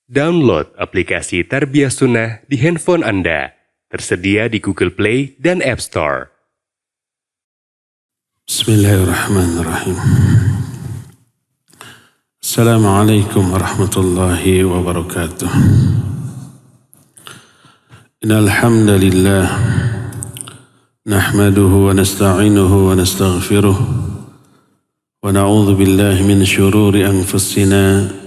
Download aplikasi Tarbiyah Sunnah di handphone Anda. Tersedia di Google Play dan App Store. Bismillahirrahmanirrahim. Assalamualaikum warahmatullahi wabarakatuh. Innal hamdalillah nahmaduhu wa nasta'inuhu wa nastaghfiruh wa na'udzu billahi min shururi anfusina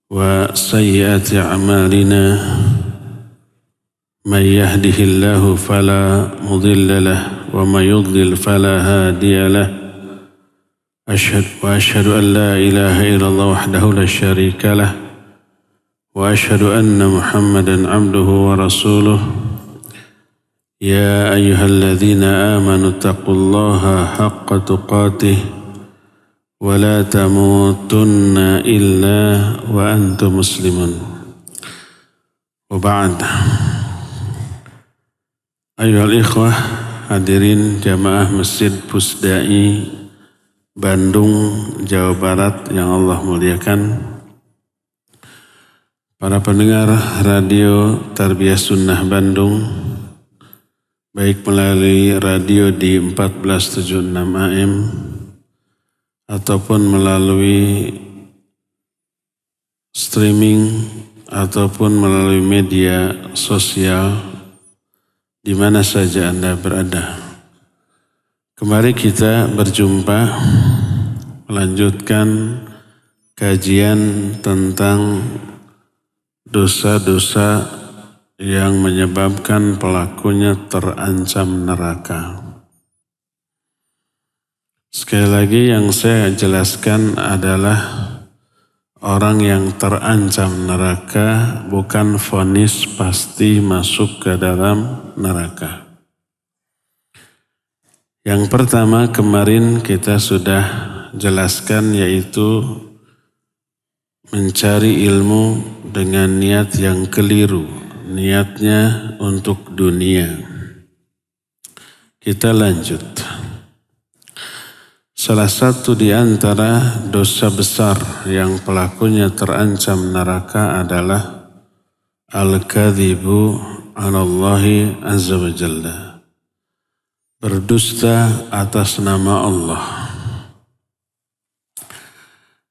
wa sayyiati a'malina man yahdihillahu fala mudilla lahu wa may yudlil fala hadiya lahu ashhadu an la ilaha illallah wahdahu la syarika lahu wa ashhadu anna Muhammadan abduhu wa rasuluh ya ayyuhalladzina amanu taqullaha haqqa tuqatih ولا تموتن إلا وأنتم مسلمون وبعد أيها الإخوة hadirin jamaah Masjid Pusdai Bandung, Jawa Barat yang Allah muliakan, para pendengar radio Tarbiyah Sunnah Bandung, baik melalui radio di 1476 AM ataupun melalui streaming ataupun melalui media sosial di mana saja Anda berada. Kembali kita berjumpa melanjutkan kajian tentang dosa-dosa yang menyebabkan pelakunya terancam neraka. Sekali lagi yang saya jelaskan adalah orang yang terancam neraka bukan vonis pasti masuk ke dalam neraka. Yang pertama kemarin kita sudah jelaskan yaitu mencari ilmu dengan niat yang keliru, niatnya untuk dunia. Kita lanjut. Salah satu di antara dosa besar yang pelakunya terancam neraka adalah al-kadhibu 'ala Allahi azza wa jalla. Berdusta atas nama Allah.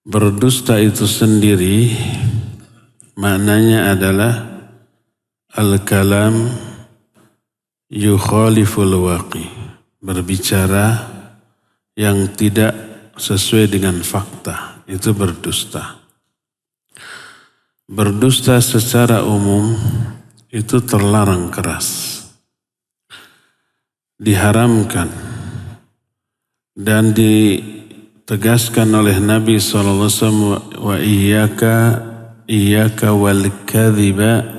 Berdusta itu sendiri maknanya adalah al-kalam yukhaliful waqi. Berbicara yang tidak sesuai dengan fakta, itu berdusta. Berdusta secara umum itu terlarang keras, diharamkan, dan ditegaskan oleh Nabi SAW, wa iyyaka wal kadhiba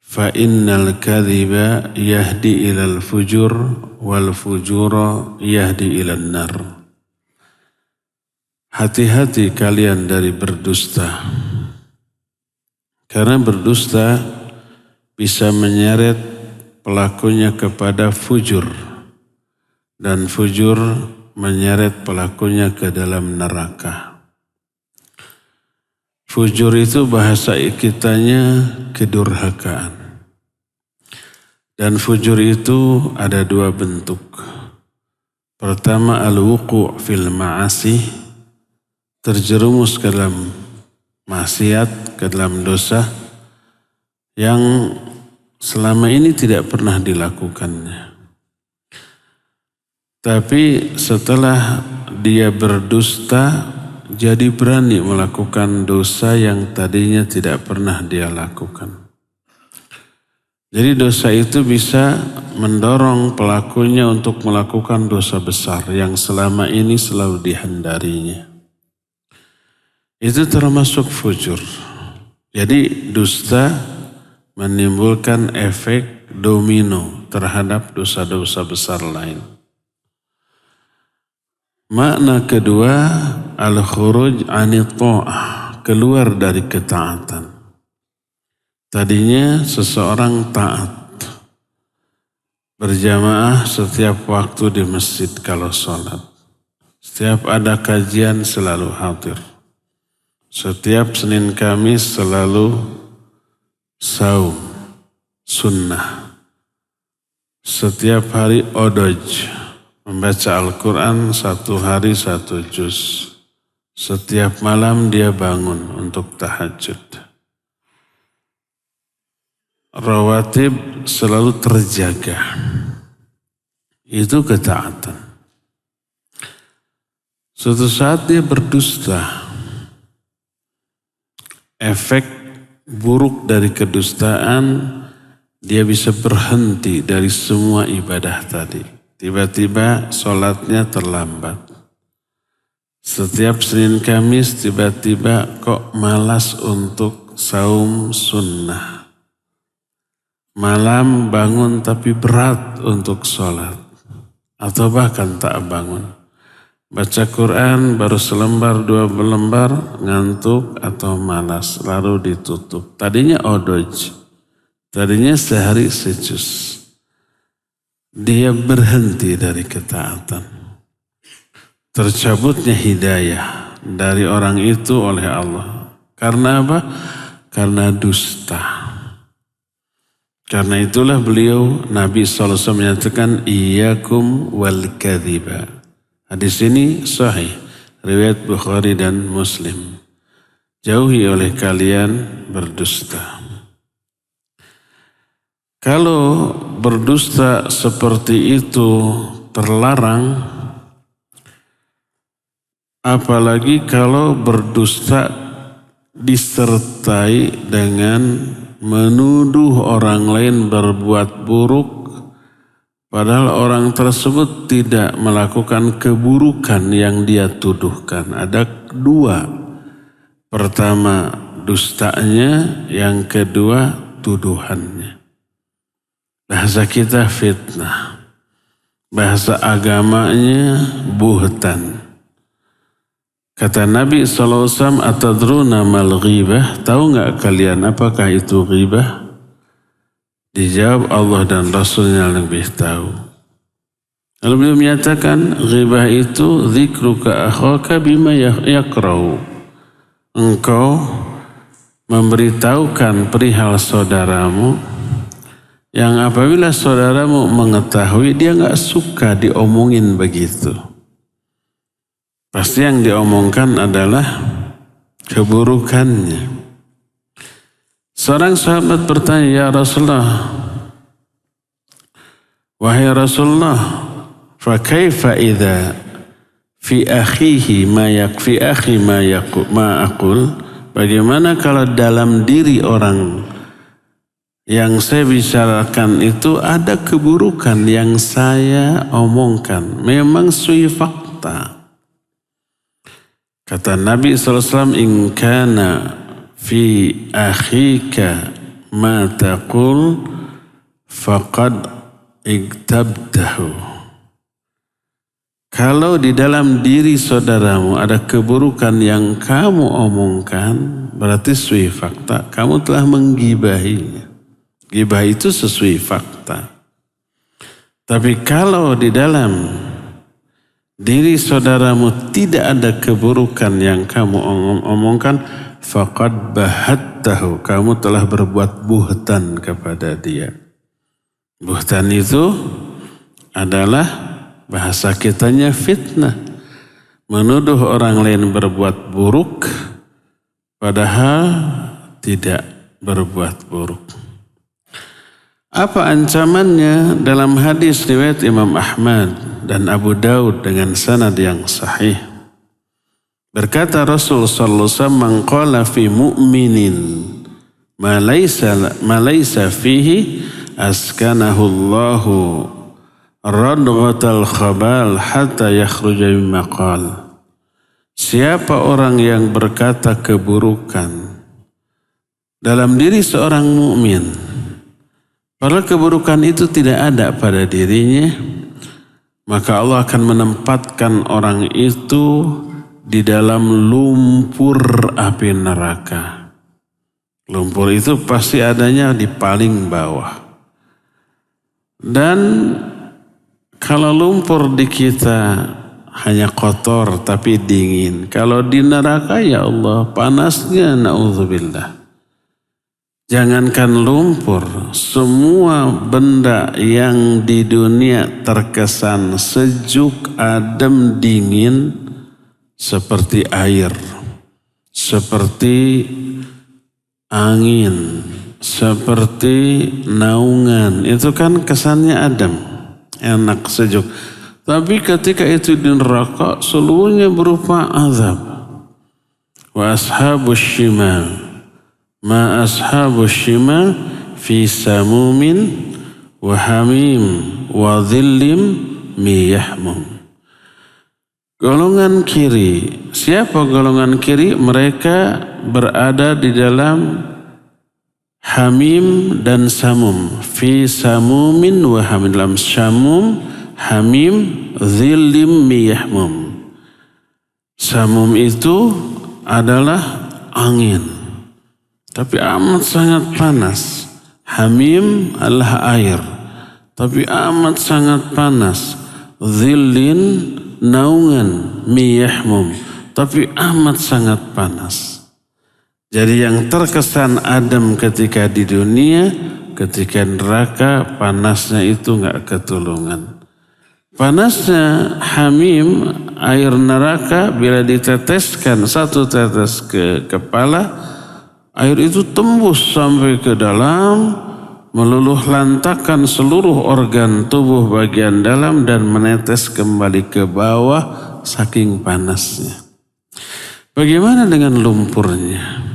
fa innal kadhiba yahdi ilal fujur wal fujura yahdi ilan nar. Hati-hati kalian dari berdusta. Karena berdusta bisa menyeret pelakunya kepada fujur. Dan fujur menyeret pelakunya ke dalam neraka. Fujur itu bahasa kitanya kedurhakaan. Dan fujur itu ada dua bentuk. Pertama al-wuqu' fil ma'asi, terjerumus ke dalam maksiat, ke dalam dosa yang selama ini tidak pernah dilakukannya. Tapi setelah dia berdusta, jadi berani melakukan dosa yang tadinya tidak pernah dia lakukan. Jadi dosa itu bisa mendorong pelakunya untuk melakukan dosa besar yang selama ini selalu dihindarinya. Itu termasuk fujur. Jadi dusta menimbulkan efek domino terhadap dosa-dosa besar lain. Makna kedua, al-khuruj anit ta'ah, keluar dari ketaatan. Tadinya seseorang taat, berjamaah setiap waktu di masjid kalau sholat. Setiap ada kajian selalu hadir. Setiap Senin Kamis selalu saum sunnah. Setiap hari odoj, membaca Al-Quran 1 hari 1 juz. Setiap malam dia bangun untuk tahajud. Rawatib selalu terjaga. Itu ketaatan. Suatu saat dia berdusta. Efek buruk dari kedustaan, dia bisa berhenti dari semua ibadah tadi. Tiba-tiba sholatnya terlambat. Setiap Senin Kamis tiba-tiba kok malas untuk saum sunnah. Malam bangun tapi berat untuk sholat. Atau bahkan tak bangun. Baca Quran baru selembar 2 lembar, ngantuk atau malas, lalu ditutup. Tadinya odoj, tadinya sehari sejuz. Dia berhenti dari ketaatan. Tercabutnya hidayah dari orang itu oleh Allah. Karena apa? Karena dusta. Karena itulah beliau, Nabi SAW menyatakan, Iyyakum wal kadhiba. Hadis ini sahih, riwayat Bukhari dan Muslim. Jauhi oleh kalian berdusta. Kalau berdusta seperti itu terlarang, apalagi kalau berdusta disertai dengan menuduh orang lain berbuat buruk, padahal orang tersebut tidak melakukan keburukan yang dia tuduhkan. Ada 2. Pertama dustanya, yang kedua tuduhannya. Bahasa kita fitnah. Bahasa agamanya buhtan. Kata Nabi SAW, atadruna mal ghibah? Tahu nggak kalian apakah itu ghibah? Dijawab Allah dan Rasulnya lebih tahu. Lalu beliau menyatakan, ghibah itu dzikruka akhaka bima yakrau. Engkau memberitahukan perihal saudaramu yang apabila saudaramu mengetahui dia nggak suka diomongin begitu. Pasti yang diomongkan adalah keburukannya. Seorang sahabat bertanya, ya Rasulullah, wahai Rasulullah, fa kaifa idza fi akhihi ma yakfi akhi ma aqul? Bagaimana kalau dalam diri orang yang saya bicarakan itu ada keburukan yang saya omongkan? Memang sui fakta. Kata Nabi SAW, in kana fi akhika ma taqul faqad igtabtahu. Kalau di dalam diri saudaramu ada keburukan yang kamu omongkan, berarti sui fakta, kamu telah menggibahinya. Gibah itu sesuai fakta. Tapi kalau di dalam diri saudaramu tidak ada keburukan yang kamu omongkan, faqad bahattahu, kamu telah berbuat buhtan kepada dia. Buhtan itu adalah bahasa kitanya fitnah. Menuduh orang lain berbuat buruk padahal tidak berbuat buruk. Apa ancamannya? Dalam hadis riwayat Imam Ahmad dan Abu Daud dengan sanad yang sahih. Berkata Rasul sallallahu alaihi wasallam, man qala fi mu'minin ma laysa fihi askanahu Allahu radghatal khabal hatta yakhruja mimma qala. Siapa orang yang berkata keburukan dalam diri seorang mukmin, padahal keburukan itu tidak ada pada dirinya, maka Allah akan menempatkan orang itu di dalam lumpur api neraka. Lumpur itu pasti adanya di paling bawah. Dan kalau lumpur di kita hanya kotor tapi dingin. Kalau di neraka ya Allah panasnya na'udzubillah. Jangankan lumpur, semua benda yang di dunia terkesan sejuk, adem, dingin seperti air, seperti angin, seperti naungan. Itu kan kesannya adem, enak, sejuk. Tapi ketika itu di neraka seluruhnya berupa azab. Wa ashabus shimal ma ashabus shimal fi samumin wa hamim wa dhillim miyahmum. Golongan kiri. Siapa golongan kiri? Mereka berada di dalam hamim dan samum. Fi samumin wa hamim. Dalam samum, hamim, dhillim miyahmum. Samum itu adalah angin. Tapi amat sangat panas. Hamim adalah air. Tapi amat sangat panas. Dhillin, naungan, miyahmum. Tapi amat sangat panas. Jadi yang terkesan adem ketika di dunia, ketika neraka panasnya itu enggak ketulungan. Panasnya hamim, air neraka bila diteteskan satu tetes ke kepala, air itu tembus sampai ke dalam, meluluh lantakan seluruh organ tubuh bagian dalam dan menetes kembali ke bawah saking panasnya. Bagaimana dengan lumpurnya?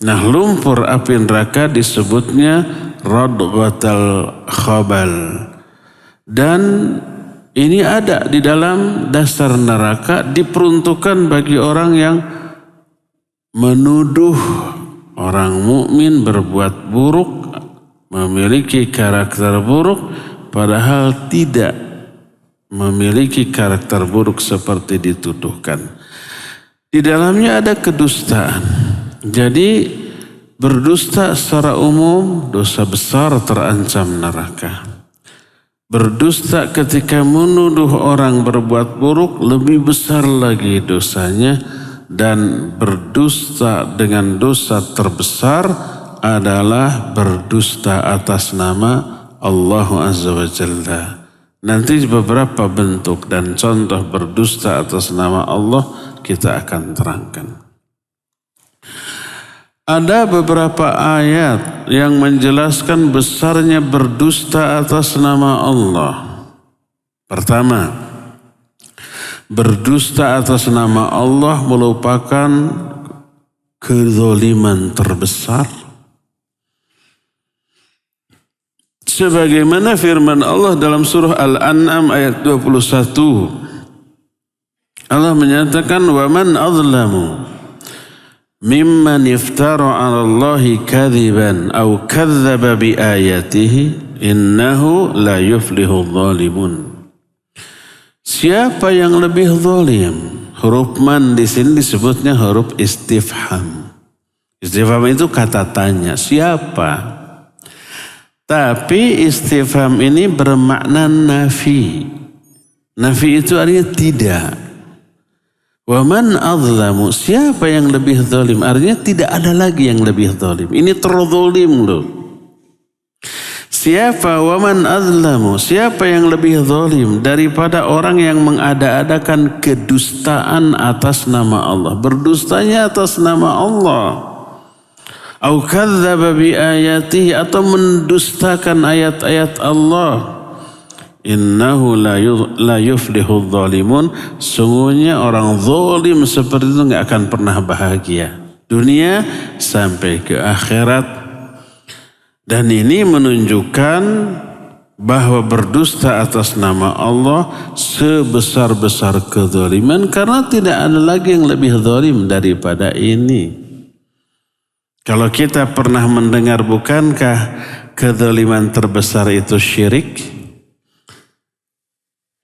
Nah, lumpur api neraka disebutnya radghatal khabal. Dan ini ada di dalam dasar neraka, diperuntukkan bagi orang yang menuduh orang mukmin berbuat buruk, memiliki karakter buruk, padahal tidak memiliki karakter buruk seperti dituduhkan. Di dalamnya ada kedustaan. Jadi berdusta secara umum dosa besar, terancam neraka. Berdusta ketika menuduh orang berbuat buruk lebih besar lagi dosanya. Dan berdusta dengan dosa terbesar adalah berdusta atas nama Allah Azza wa Jalla. Nanti beberapa bentuk dan contoh berdusta atas nama Allah kita akan terangkan. Ada beberapa ayat yang menjelaskan besarnya berdusta atas nama Allah. Pertama, berdusta atas nama Allah merupakan kezaliman terbesar. Sebagaimana firman Allah dalam surah Al-An'am ayat 21. Allah menyatakan, "Wa man azlamu mimman iftara 'ala Allahi kadhiban aw kadzdzaba bi ayatihi innahu la yuflihu dhalimun." Siapa yang lebih zalim? Huruf man di sini disebutnya huruf istifham. Istifham itu kata tanya, siapa? Tapi istifham ini bermakna nafi. Nafi itu artinya tidak. Wa man azlamu, siapa yang lebih zalim? Artinya tidak ada lagi yang lebih zalim. Ini terzalim loh. Siapa waman azlamu, siapa yang lebih zalim daripada orang yang mengada-adakan kedustaan atas nama Allah, berdustanya atas nama Allah, au kadzdzaba bi ayatihi, atau mendustakan ayat-ayat Allah. Innahu la yuflihu dhalimun, sungguhnya orang zalim seperti itu enggak akan pernah bahagia dunia sampai ke akhirat. Dan ini menunjukkan bahwa berdusta atas nama Allah sebesar-besar kezaliman, karena tidak ada lagi yang lebih zalim daripada ini. Kalau kita pernah mendengar, bukankah kezaliman terbesar itu syirik?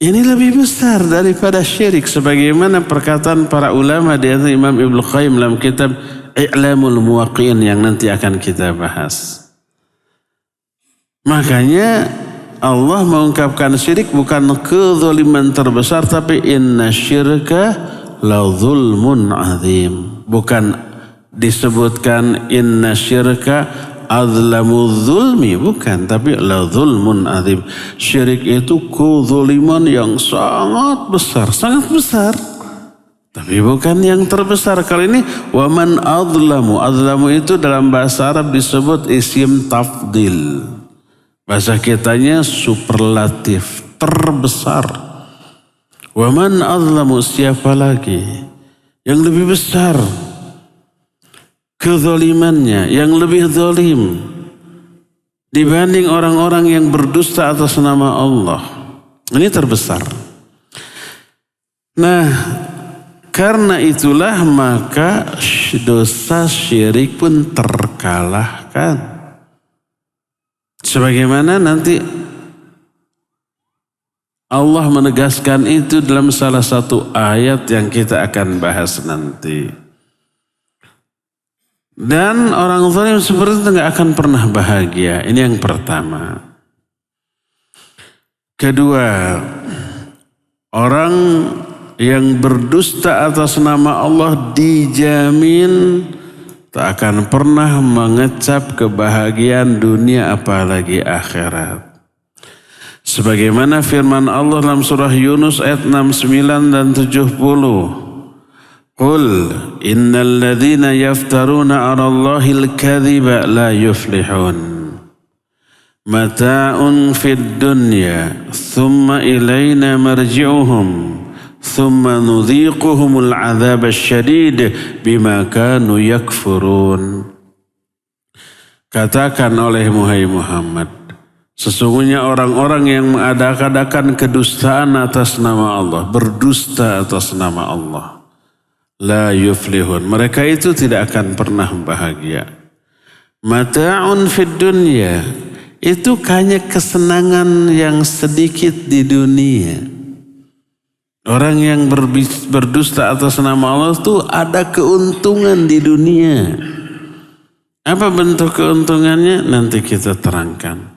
Ini lebih besar daripada syirik, sebagaimana perkataan para ulama di antaranya Imam Ibnu Qayyim dalam kitab I'lamul Muwaqqi'in yang nanti akan kita bahas. Makanya Allah mengungkapkan syirik bukan kezaliman terbesar, tapi inna syirka la zulmun azim. Bukan disebutkan inna syirka azlamu zulmi, bukan, tapi la zulmun azim. Syirik itu kezaliman yang sangat besar, sangat besar. Tapi bukan yang terbesar. Kali ini waman azlamu. Azlamu itu dalam bahasa Arab disebut isim tafdil. Bahasa kitanya superlatif, terbesar. Waman azlamu, siapa lagi yang lebih besar kezalimannya, yang lebih zalim dibanding orang-orang yang berdusta atas nama Allah. Ini terbesar. Nah, karena itulah maka dosa syirik pun terkalahkan. Sebagaimana nanti Allah menegaskan itu dalam salah satu ayat yang kita akan bahas nanti. Dan orang zalim seperti itu tidak akan pernah bahagia. Ini yang pertama. Kedua, orang yang berdusta atas nama Allah dijamin tak akan pernah mengecap kebahagiaan dunia apalagi akhirat. Sebagaimana firman Allah dalam surah Yunus ayat 69 dan 70. Qul innal ladzina yaftaruna 'ala Allahil kadhiba la yuflihun. Mata'un fid dunya thumma ilayna marji'uhum. Thumma nudhiquhumul 'adzab asy-syadid bima kanu yakfurun. Katakan oleh Muhammad, sesungguhnya orang-orang yang mengadakan kedustaan atas nama Allah, berdusta atas nama Allah, la yuflihun, mereka itu tidak akan pernah bahagia. Mata'un fid dunya, itu hanya kesenangan yang sedikit di dunia. Orang yang berdusta atas nama Allah itu ada keuntungan di dunia. Apa bentuk keuntungannya? Nanti kita terangkan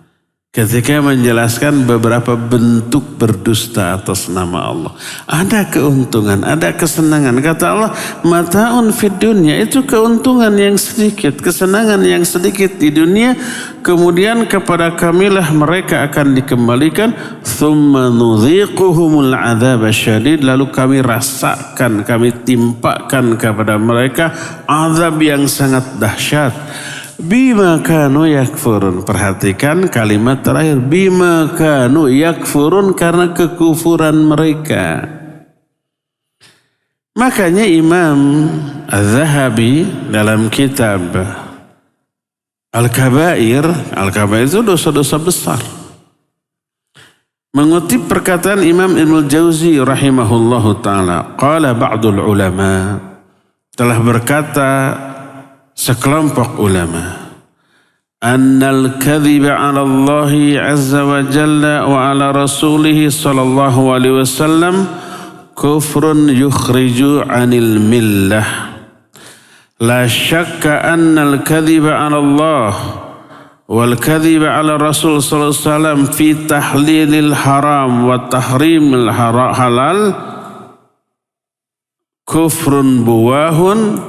ketika menjelaskan beberapa bentuk berdusta atas nama Allah. Ada keuntungan, ada kesenangan. Kata Allah, mata'un fid dunya, itu keuntungan yang sedikit, kesenangan yang sedikit di dunia. Kemudian kepada kamilah mereka akan dikembalikan. Thumma nudhiquhumul 'adzab asy-syadid, lalu kami rasakan, kami timpakan kepada mereka azab yang sangat dahsyat. Bima kanu yakfurun. Perhatikan kalimat terakhir, bima kanu yakfurun, karena kekufuran mereka. Makanya Imam Az-Zahabi dalam kitab Al-Kabair itu dosa-dosa besar, mengutip perkataan Imam Ibnul Jauzi rahimahullahu ta'ala, qala ba'dul ulama, telah berkata sekelompok ulama, annal kadhiba 'ala Allah 'azza wa jalla wa 'ala rasulih sallallahu alaihi wasallam kufrun yukhriju 'anil millah. La syakka annal kadhiba 'ala Allah wal kadhiba 'ala Rasul sallallahu alaihi wasallam fi tahlilil haram wa tahrimil halal kufrun buwahun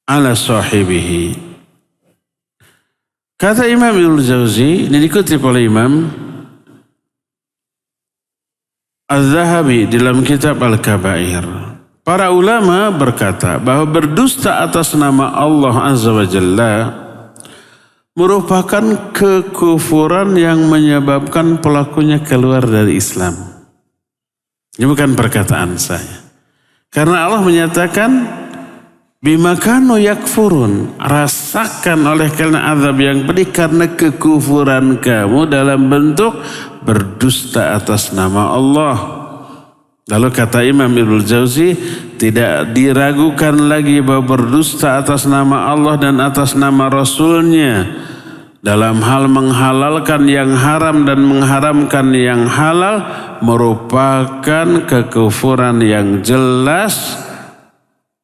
ala sahibihi. Kata Imam Ibnul Jauzi, ini dikutip oleh Imam Az-Zahabi dalam kitab Al-Kabair. Para ulama berkata bahwa berdusta atas nama Allah Azza wa Jalla merupakan kekufuran yang menyebabkan pelakunya keluar dari Islam. Ini bukan perkataan saya. Karena Allah menyatakan bima kanu yakfurun, rasakan oleh kalian azab yang pedih karena kekufuran kamu dalam bentuk berdusta atas nama Allah. Lalu kata Imam Ibnul Jauzi, tidak diragukan lagi bahwa berdusta atas nama Allah dan atas nama Rasulnya dalam hal menghalalkan yang haram dan mengharamkan yang halal merupakan kekufuran yang jelas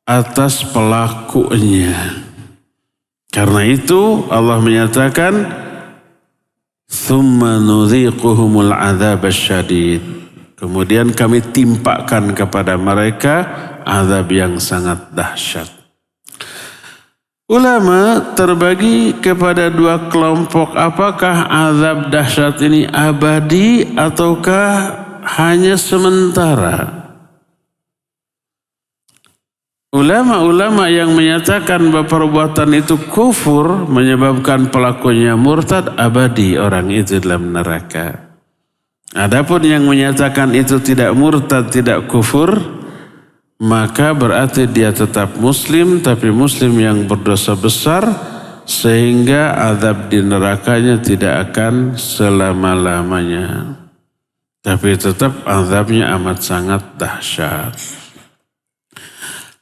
atas pelakunya. Karena itu Allah menyatakan thumma nudhiquhumul adzab asyadid. Kemudian kami timpakan kepada mereka azab yang sangat dahsyat. Ulama terbagi kepada dua kelompok. Apakah azab dahsyat ini abadi ataukah hanya sementara? Ulama-ulama yang menyatakan bahwa perbuatan itu kufur menyebabkan pelakunya murtad, abadi orang itu dalam neraka. Adapun yang menyatakan itu tidak murtad, tidak kufur, maka berarti dia tetap muslim, tapi muslim yang berdosa besar, sehingga azab di nerakanya tidak akan selama-lamanya. Tapi tetap azabnya amat sangat dahsyat.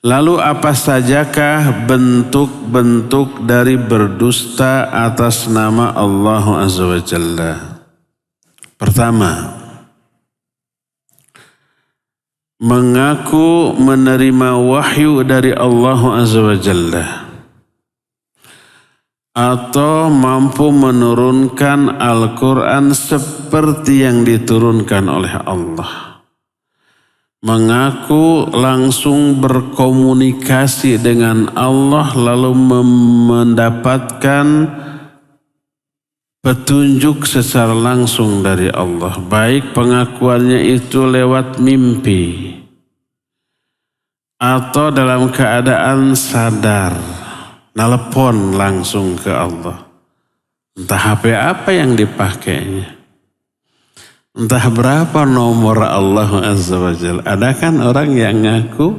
Lalu apa sajakah bentuk-bentuk dari berdusta atas nama Allah Azza wa Jalla? Pertama, mengaku menerima wahyu dari Allah Azza wa Jalla atau mampu menurunkan Al-Quran seperti yang diturunkan oleh Allah. Mengaku langsung berkomunikasi dengan Allah lalu mendapatkan petunjuk secara langsung dari Allah. Baik pengakuannya itu lewat mimpi atau dalam keadaan sadar, nelpon langsung ke Allah. Entah HP apa yang dipakainya. Entah berapa nomor Allah Azza wa Jalla. Ada kan orang yang ngaku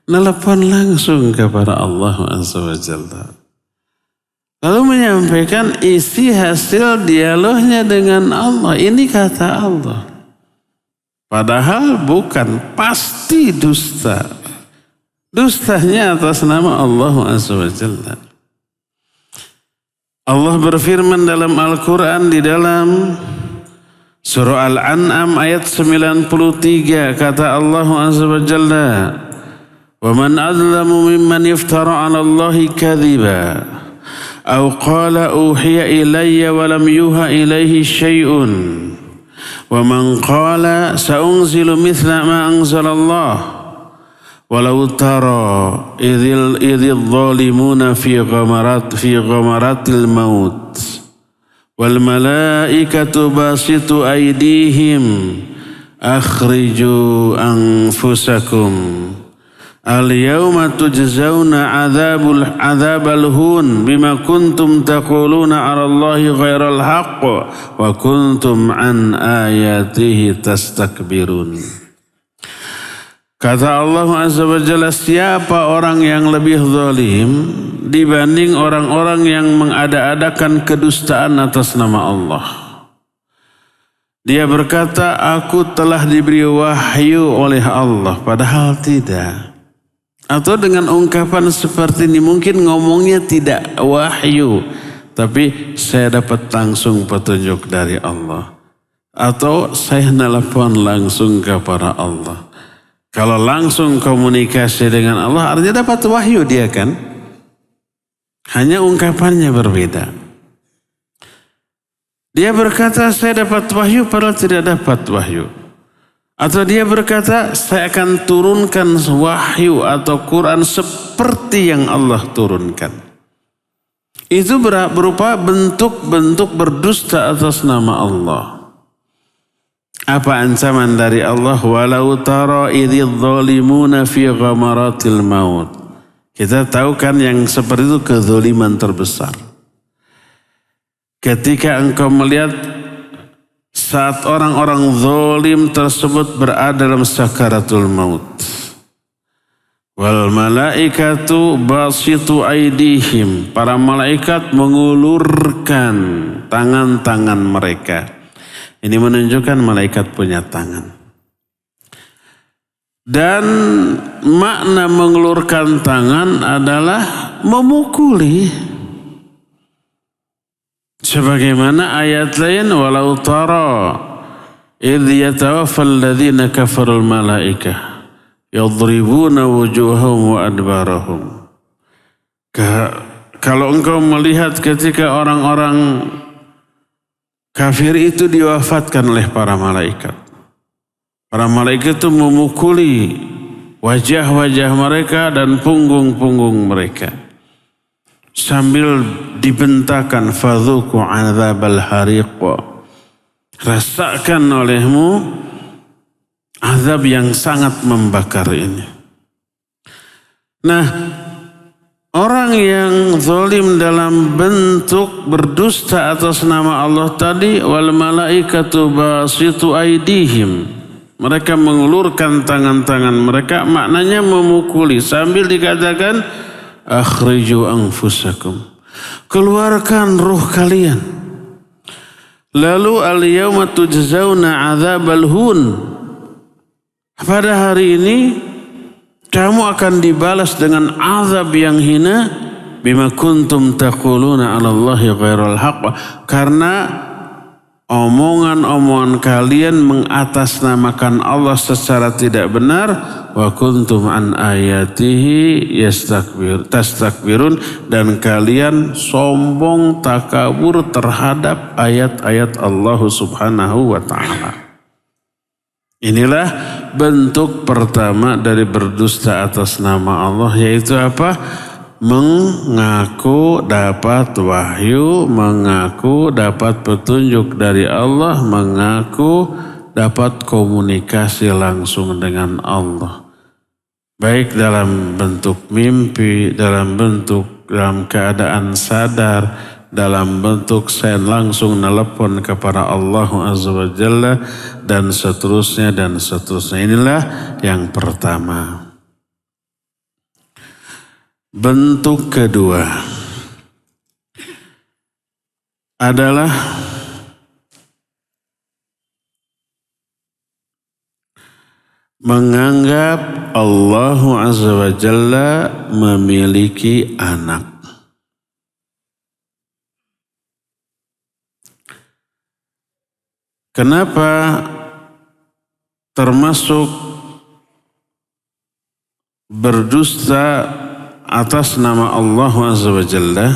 nelpon langsung kepada Allah Azza wa Jalla. Lalu menyampaikan isi hasil dialognya dengan Allah. Ini kata Allah. Padahal bukan, pasti dusta. Dustanya atas nama Allah Azza wa Jalla. Allah berfirman dalam Al-Quran di dalam Surah Al-An'am ayat 93, kata Allah Azza wa Jalla, "Wa man azlamu mimman iftara 'ala Allahi kadhiba aw qala uhiya ilayya wa lam yuha ilayhi syai'un wa man qala sa'unzilu mithla ma anzala Allah walau tara idhil zalimuna fi ghamaratil maut wal malaikatu basitu aydihim akhriju anfusakum al yawma tujzauna adzabal hun bima kuntum taquluna 'ala Allahi ghairal haqq wa kuntum an ayatihi tastakbirun." Kata Allah Azza wa Jalla, siapa orang yang lebih zalim dibanding orang-orang yang mengada-adakan kedustaan atas nama Allah. Dia berkata, aku telah diberi wahyu oleh Allah, padahal tidak. Atau dengan ungkapan seperti ini, mungkin ngomongnya tidak wahyu, tapi saya dapat langsung petunjuk dari Allah. Atau saya nelpon langsung kepada Allah. Kalau langsung komunikasi dengan Allah artinya dapat wahyu dia kan. Hanya ungkapannya berbeda. Dia berkata saya dapat wahyu padahal tidak dapat wahyu. Atau dia berkata saya akan turunkan wahyu atau Quran seperti yang Allah turunkan. Itu berupa bentuk-bentuk berdusta atas nama Allah. Apa ancaman dari Allah? Walau tara idhidh zalimuna fi ghamaratil maut. Kita tahu kan yang seperti itu kezaliman terbesar. Ketika engkau melihat saat orang-orang zalim tersebut berada dalam sakaratul maut. Wal malaikatu basitu aydihim. Para malaikat mengulurkan tangan-tangan mereka. Ini menunjukkan malaikat punya tangan. Dan makna mengulurkan tangan adalah memukuli. Sebagaimana ayat lain, walau tara idh yatawaffal ladzina kafarul malaikah yadribuna wujuhahum wa adbarahum. Kalau engkau melihat ketika orang-orang kafir itu diwafatkan oleh para malaikat. Para malaikat itu memukuli wajah-wajah mereka dan punggung-punggung mereka. Sambil dibentakan, fadzuqu adzabal hariq. Rasakan olehmu azab yang sangat membakar ini. Nah, orang yang zalim dalam bentuk berdusta atas nama Allah tadi, wal malaikatu basitu aidihim. Mereka mengulurkan tangan-tangan mereka, maknanya memukuli sambil dikatakan akhriju anfusakum. Keluarkan ruh kalian. Lalu al-yawma tujzauna adzabal hun. Pada hari ini kamu akan dibalas dengan azab yang hina bima kuntum taquluna 'ala Allahi ghairal haqq, karena omongan-omongan kalian mengatasnamakan Allah secara tidak benar. Wa kuntum an ayatihi tastakbirun, dan kalian sombong takabur terhadap ayat-ayat Allah Subhanahu wa ta'ala. Inilah bentuk pertama dari berdusta atas nama Allah, yaitu apa? Mengaku dapat wahyu, mengaku dapat petunjuk dari Allah, mengaku dapat komunikasi langsung dengan Allah. Baik dalam bentuk mimpi, dalam keadaan sadar, dalam bentuk saya langsung nelpon kepada Allah Azza wa Jalla, dan seterusnya dan seterusnya. Inilah yang pertama. Bentuk kedua adalah menganggap Allah Azza wa Jalla memiliki anak. Kenapa termasuk berdusta atas nama Allah Azza wa Jalla?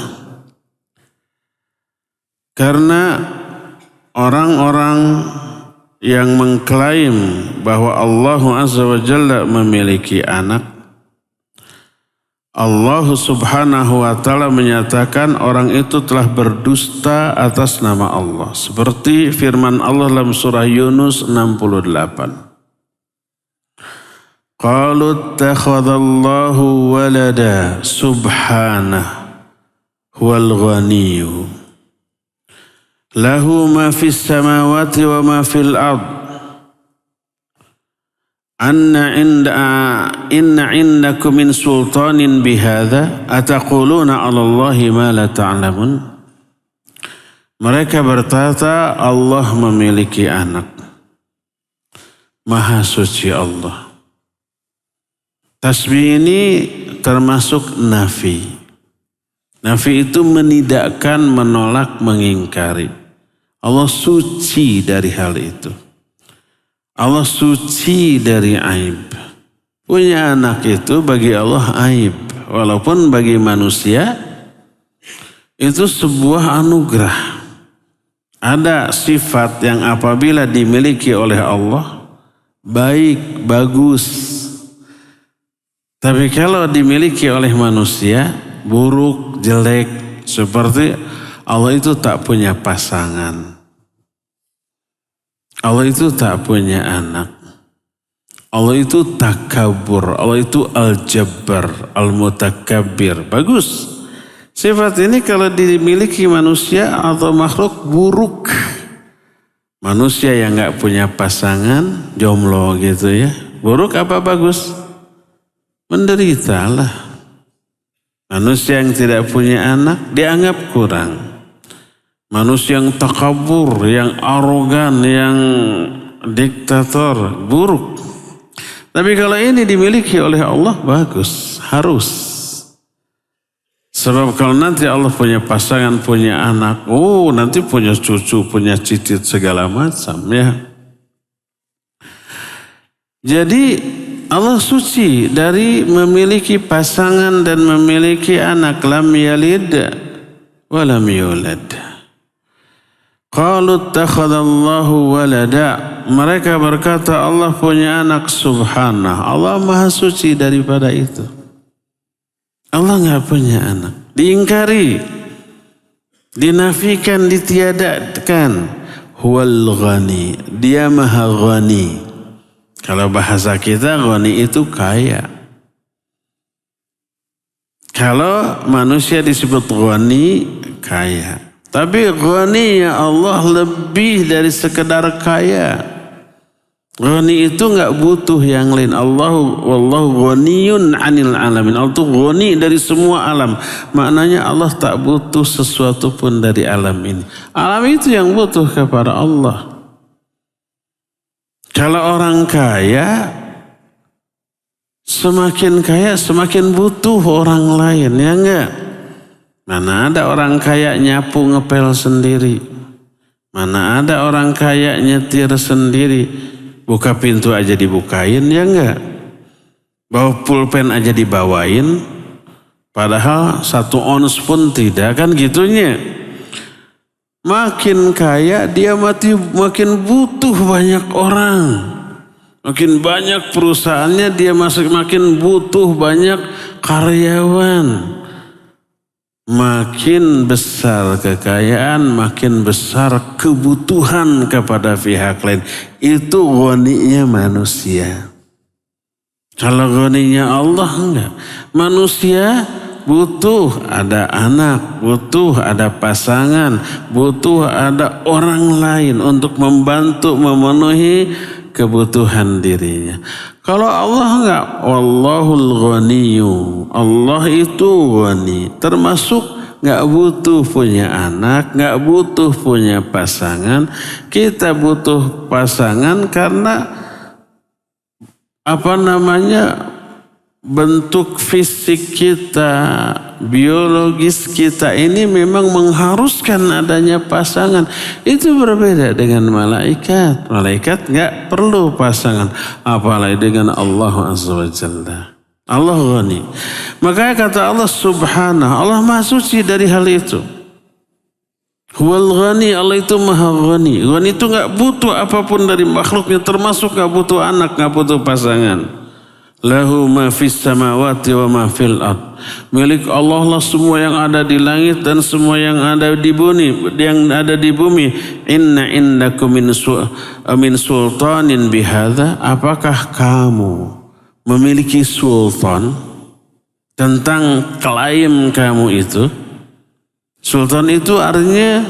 Karena orang-orang yang mengklaim bahwa Allah Azza wa Jalla memiliki anak, Allah Subhanahu wa ta'ala menyatakan orang itu telah berdusta atas nama Allah. Seperti firman Allah dalam surah Yunus 68. Qalu ittakhadallahu walada subhanahu huwal ghaniyyu lahu ma fis samawati wa ma fil ard. Inna indakum min sultanin bihadza ataquluna 'ala Allahi ma la ta'lamun. Mereka berkata Allah memiliki anak. Maha suci Allah. Tasbih ini termasuk nafi. Nafi itu menidakkan, menolak, mengingkari. Allah suci dari hal itu. Allah suci dari aib. Punya anak itu bagi Allah aib. Walaupun bagi manusia itu sebuah anugerah. Ada sifat yang apabila dimiliki oleh Allah baik, bagus. Tapi kalau dimiliki oleh manusia buruk, jelek. Seperti Allah itu tak punya pasangan. Allah itu tak punya anak. Allah itu takabur. Allah itu al-jabbar, al-mutakabbir. Bagus. Sifat ini kalau dimiliki manusia atau makhluk buruk. Manusia yang gak punya pasangan, jomblo gitu ya. Buruk apa bagus? Menderitalah. Manusia yang tidak punya anak dianggap kurang. Manusia yang takabur, yang arogan, yang diktator, buruk. Tapi kalau ini dimiliki oleh Allah, bagus, harus. Sebab kalau nanti Allah punya pasangan, punya anak, nanti punya cucu, punya cicit segala macam ya. Jadi Allah suci dari memiliki pasangan dan memiliki anak. Lam yalid wa lam yulad. Qalu ittakhadallahu walada. Mereka berkata Allah punya anak. Subhanah, Allah maha suci daripada itu. Allah enggak punya anak. Diingkari, dinafikan, ditiadakan. Huwal ghani, dia maha ghani. Kalau bahasa kita ghani itu kaya. Kalau manusia disebut ghani, kaya. Tapi ghaninya Allah lebih dari sekedar kaya. Ghani itu enggak butuh yang lain. Wallahu ghaniyun 'anil alamin. Allah itu ghani dari semua alam. Maknanya Allah tak butuh sesuatu pun dari alam ini. Alam itu yang butuh kepada Allah. Kalau orang kaya, semakin kaya semakin butuh orang lain, ya enggak? Mana ada orang kaya nyapu ngepel sendiri. Mana ada orang kaya nyetir sendiri. Buka pintu aja dibukain, ya enggak? Bawa pulpen aja dibawain. Padahal 1 ons pun tidak, kan gitunya. Makin kaya dia makin butuh banyak orang. Makin banyak perusahaannya dia makin butuh banyak karyawan. Makin besar kekayaan, makin besar kebutuhan kepada pihak lain. Itu ghaninya manusia. Kalau ghaninya Allah enggak. Manusia butuh ada anak, butuh ada pasangan, butuh ada orang lain untuk membantu memenuhi kebutuhan dirinya. Kalau Allah enggak, Wallahul ghaniyyu. Allah itu ghani, termasuk enggak butuh punya anak, enggak butuh punya pasangan. Kita butuh pasangan karena bentuk fisik kita, biologis kita ini memang mengharuskan adanya pasangan. Itu berbeda dengan malaikat. Malaikat enggak perlu pasangan, apalagi dengan Allah Azza wa Jalla. Allah ghani. Makanya kata Allah Subhanahu, Allah maha suci dari hal itu. Huwal ghani, Allah itu maha ghani. Ghani itu enggak butuh apapun dari makhluknya, termasuk enggak butuh anak, enggak butuh pasangan. Lahu ma fis samawati wa ma fil ard. Milik Allah lah semua yang ada di langit dan semua yang ada di bumi. Inna indakum min sultanin bihadza. Apakah kamu memiliki sultan tentang klaim kamu itu? Sultan itu artinya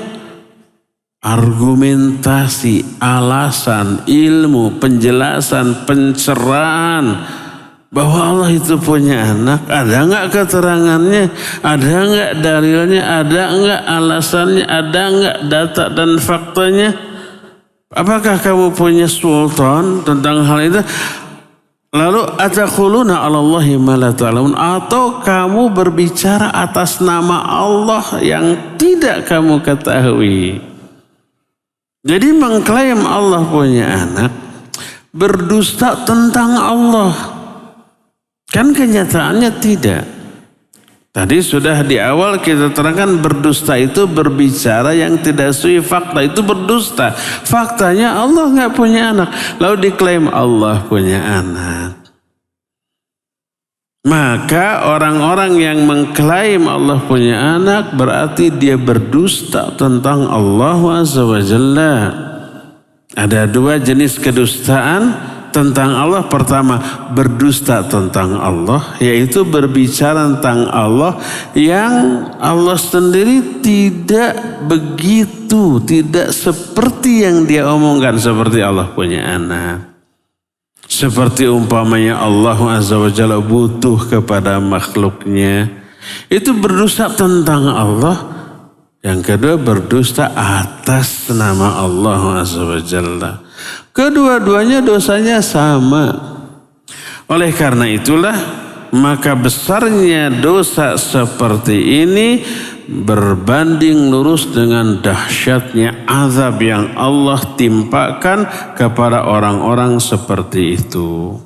argumentasi, alasan, ilmu, penjelasan, pencerahan. Bahwa Allah itu punya anak, ada enggak keterangannya, ada enggak dalilnya, ada enggak alasannya, ada enggak data dan faktanya? Apakah kamu punya sultan tentang hal itu? Lalu ataquluna 'alallahi ma la ta'lamun, atau kamu berbicara atas nama Allah yang tidak kamu ketahui? Jadi mengklaim Allah punya anak, berdusta tentang Allah. Kan kenyataannya tidak. Tadi sudah di awal kita terangkan berdusta itu berbicara yang tidak sesuai fakta, itu berdusta. Faktanya Allah nggak punya anak, lalu diklaim Allah punya anak. Maka orang-orang yang mengklaim Allah punya anak berarti dia berdusta tentang Allah Azza wa Jalla. Ada 2 jenis kedustaan tentang Allah. Pertama, berdusta tentang Allah, yaitu berbicara tentang Allah yang Allah sendiri tidak begitu, tidak seperti yang dia omongkan, seperti Allah punya anak. Seperti umpamanya Allah Azza wa Jalla butuh kepada makhluknya. Itu berdusta tentang Allah. Yang kedua, berdusta atas nama Allah Azza wa Jalla. Kedua-duanya dosanya sama. Oleh karena itulah, maka besarnya dosa seperti ini berbanding lurus dengan dahsyatnya azab yang Allah timpakan kepada orang-orang seperti itu.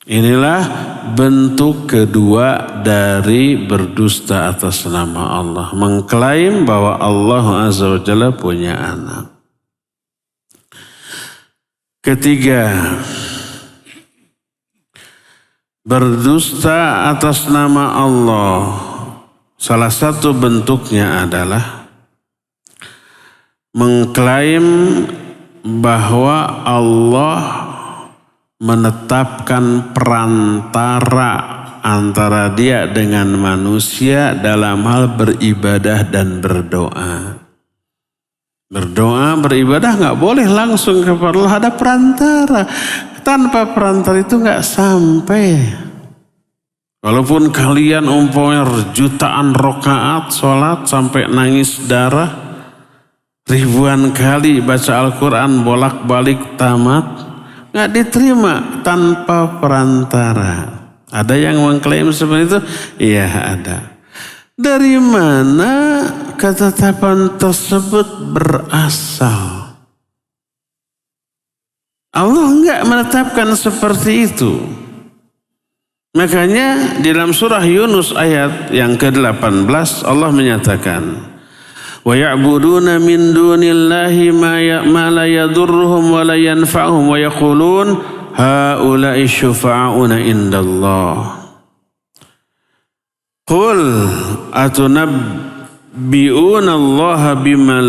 Inilah bentuk kedua dari berdusta atas nama Allah. Mengklaim bahwa Allah Azza wa Jalla punya anak. Ketiga, berdusta atas nama Allah. Salah satu bentuknya adalah mengklaim bahwa Allah menetapkan perantara antara dia dengan manusia dalam hal beribadah dan berdoa. Berdoa, beribadah nggak boleh langsung kepada Allah, ada perantara. Tanpa perantara itu nggak sampai. Walaupun kalian umpamanya jutaan rakaat sholat sampai nangis darah, ribuan kali baca Al-Quran bolak-balik tamat, nggak diterima tanpa perantara. Ada yang mengklaim seperti itu? Iya ada. Dari mana ketetapan tersebut berasal? Allah enggak menetapkan seperti itu. Makanya di dalam surah Yunus ayat yang ke-18 Allah menyatakan, wa ya'buduna min dunillahi ma la yadurruhum wa la yanfa'uhum wa yaqulun haula'i syufa'una indallah. Qul atunabbi'una Allah bima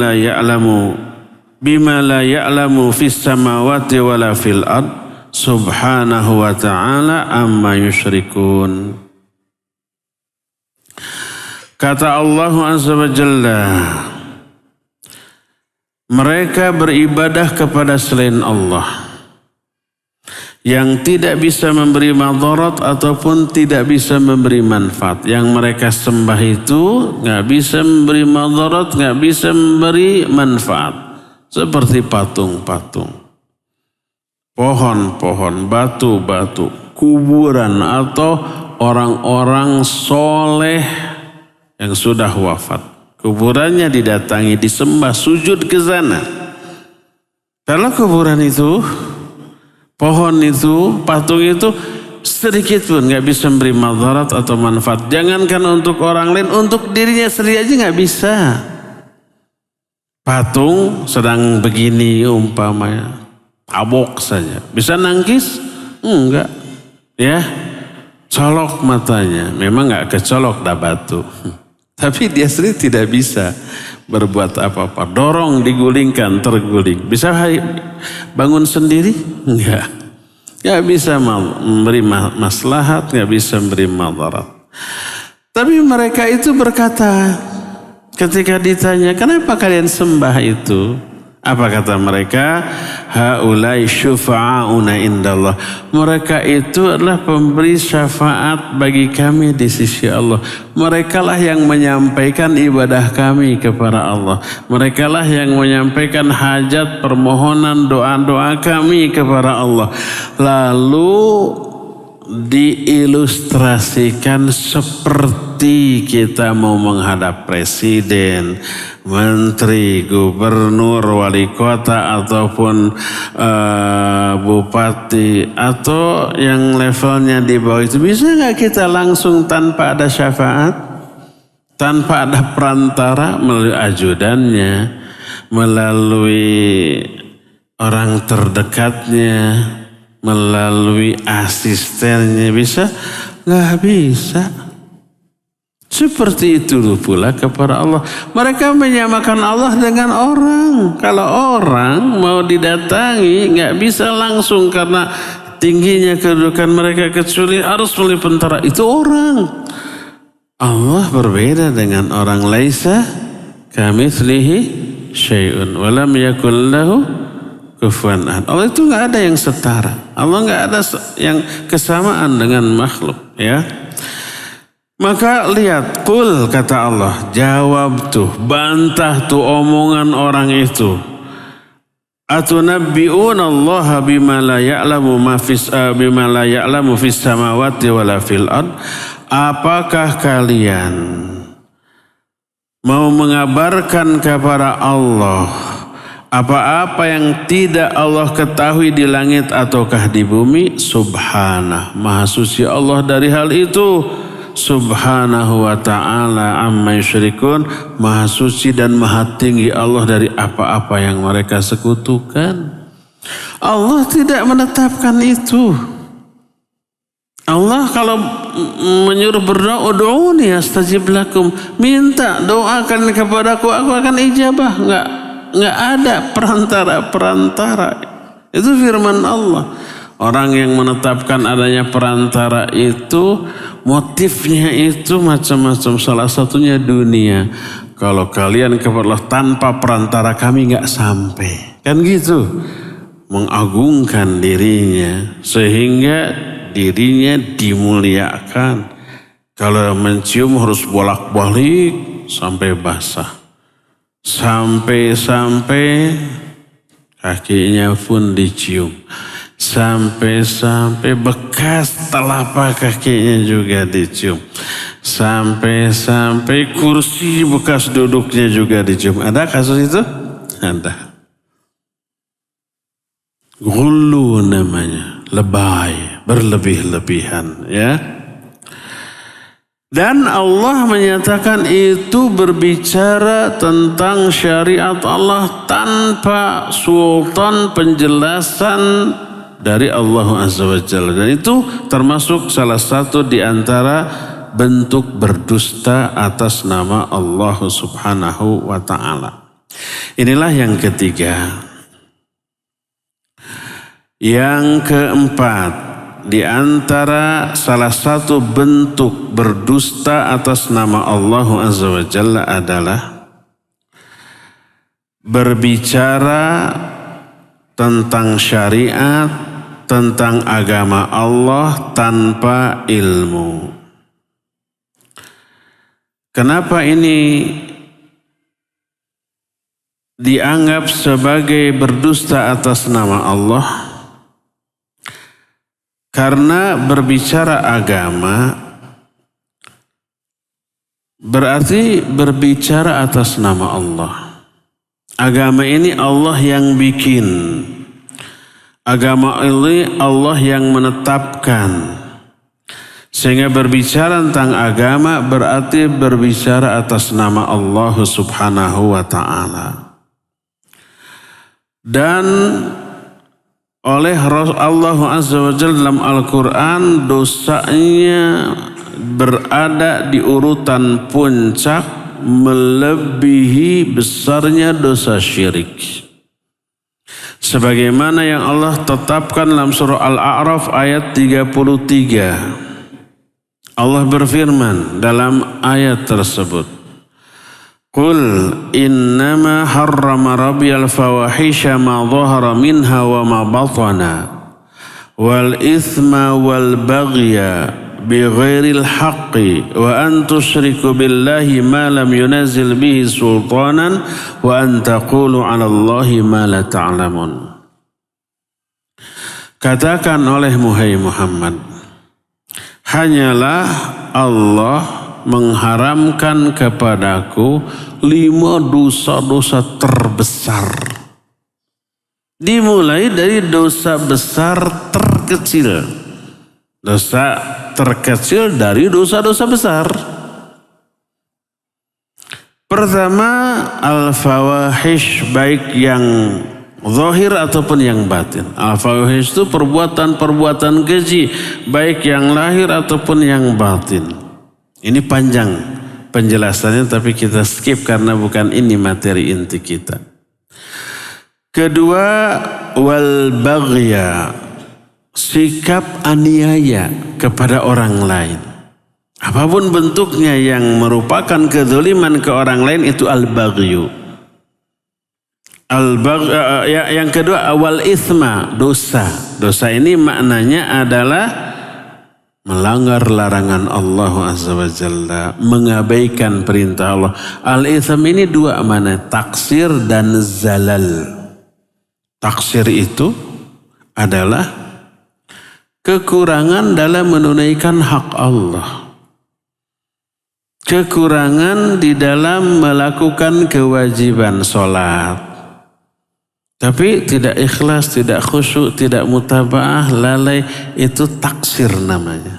la ya'lamu fis samawati wa la fil ard subhanahu wa ta'ala amma yusyrikun. Kata Allah Azza wa Jalla, mereka beribadah kepada selain Allah yang tidak bisa memberi madarat ataupun tidak bisa memberi manfaat. Yang mereka sembah itu nggak bisa memberi madarat, nggak bisa memberi manfaat. Seperti patung-patung, pohon-pohon, batu-batu, kuburan atau orang-orang soleh yang sudah wafat. Kuburannya didatangi, disembah, sujud ke sana. Kalau kuburan itu, pohon itu, patung itu sedikit pun nggak bisa memberi madarat atau manfaat. Jangankan untuk orang lain, untuk dirinya sendiri aja nggak bisa. Patung sedang begini umpamanya, abok saja. Bisa nangkis? Enggak. Ya, colok matanya. Memang nggak kecolok dah batu. Tapi dia sendiri tidak bisa berbuat apa-apa. Dorong, digulingkan, terguling. Bisa bangun sendiri? Enggak. Nggak bisa memberi maslahat, nggak bisa memberi madarat. Tapi mereka itu berkata, ketika ditanya, kenapa kalian sembah itu? Apa kata mereka? Haulai syufa'auna indallah. Mereka itu adalah pemberi syafaat bagi kami di sisi Allah. Merekalah yang menyampaikan ibadah kami kepada Allah. Merekalah yang menyampaikan hajat, permohonan, doa-doa kami kepada Allah. Lalu diilustrasikan seperti kita mau menghadap presiden, menteri, gubernur, wali kota ataupun bupati atau yang levelnya di bawah itu. Bisa nggak kita langsung tanpa ada syafaat, tanpa ada perantara, melalui ajudannya, melalui orang terdekatnya, melalui asistennya? Bisa? Nggak bisa. Seperti itu pula kepada Allah. Mereka menyamakan Allah dengan orang. Kalau orang mau didatangi nggak bisa langsung karena tingginya kedudukan mereka, kecuali harus melalui pentara. Itu orang. Allah berbeda dengan orang. Laisa kamitslihi syai'un wa lam yakul lahu kufuwan ahad. Allah itu nggak ada yang setara. Allah nggak ada yang kesamaan dengan makhluk, ya. Maka lihat, qul kata Allah, jawab tuh, bantah tuh omongan orang itu. Atunabbi'una Allah bima la ya'lamu fis samawati wala fil ard. Apakah kalian mau mengabarkan kepada Allah Apa-apa yang tidak Allah ketahui di langit ataukah di bumi, subhanah, maha suci Allah dari hal itu. Subhanahu wa ta'ala amma yusyrikun, maha suci dan maha tinggi Allah dari apa-apa yang mereka sekutukan. Allah tidak menetapkan itu. Allah kalau menyuruh berdoa, ud'uni astajib lakum, minta, doakan kepadaku, aku akan ijabah. Enggak ada perantara-perantara. Itu firman Allah. Orang yang menetapkan adanya perantara itu, motifnya itu macam-macam. Salah satunya dunia. Kalau kalian kepada Allah tanpa perantara kami enggak sampai. Kan gitu. Mengagungkan dirinya sehingga dirinya dimuliakan. Kalau mencium harus bolak-balik sampai basah. Sampai-sampai kakinya pun dicium. Sampai-sampai bekas telapak kakinya juga dicium. Sampai-sampai kursi bekas duduknya juga dicium. Ada kasus itu? Ada. Ghulu namanya. Lebay, berlebih-lebihan, ya. Dan Allah menyatakan itu berbicara tentang syariat Allah tanpa sultan penjelasan dari Allah Azza wa Jalla. Dan itu termasuk salah satu di antara bentuk berdusta atas nama Allah Subhanahu wa Ta'ala. Inilah yang ketiga. Yang keempat, di antara salah satu bentuk berdusta atas nama Allah Azza wa Jalla adalah berbicara tentang syariat, tentang agama Allah tanpa ilmu. Kenapa ini dianggap sebagai berdusta atas nama Allah? Karena berbicara agama berarti berbicara atas nama Allah. Agama ini Allah yang bikin. Agama ini Allah yang menetapkan. Sehingga berbicara tentang agama berarti berbicara atas nama Allah Subhanahu wa Ta'ala. Dan oleh Allah Azza wa Jalla dalam Al-Quran dosanya berada di urutan puncak melebihi besarnya dosa syirik. Sebagaimana yang Allah tetapkan dalam surah Al-A'raf ayat 33. Allah berfirman dalam ayat tersebut. Qul innama harrama rabbiyal fawahisha ma dhahara minha wa ma batana wal ithma wal baghya bighairil haqqi wa an tusyriku billahi ma lam yunazil bihi sultanan wa an taqulu 'ala Allahi ma la ta'lamun. Katakan olehmu hai Muhammad, hanyalah Allah mengharamkan kepadaku 5 dosa-dosa terbesar. Dimulai dari dosa besar terkecil. Dosa terkecil dari dosa-dosa besar. Pertama, al-fawahish, baik yang zahir ataupun yang batin. Al-fawahish itu perbuatan-perbuatan keji, baik yang lahir ataupun yang batin. Ini panjang penjelasannya tapi kita skip karena bukan ini materi inti kita. Kedua, wal baghya, sikap aniaya kepada orang lain. Apapun bentuknya yang merupakan kezaliman ke orang lain itu al-baghyu. Yang kedua, wal ithma, dosa. Dosa ini maknanya adalah melanggar larangan Allah Azza wa Jalla, mengabaikan perintah Allah. Al-itham ini 2 mana, taksir dan zalal. Taksir itu adalah kekurangan dalam menunaikan hak Allah. Kekurangan di dalam melakukan kewajiban sholat. Tapi tidak ikhlas, tidak khusyuk, tidak mutaba'ah, lalai, itu taksir namanya.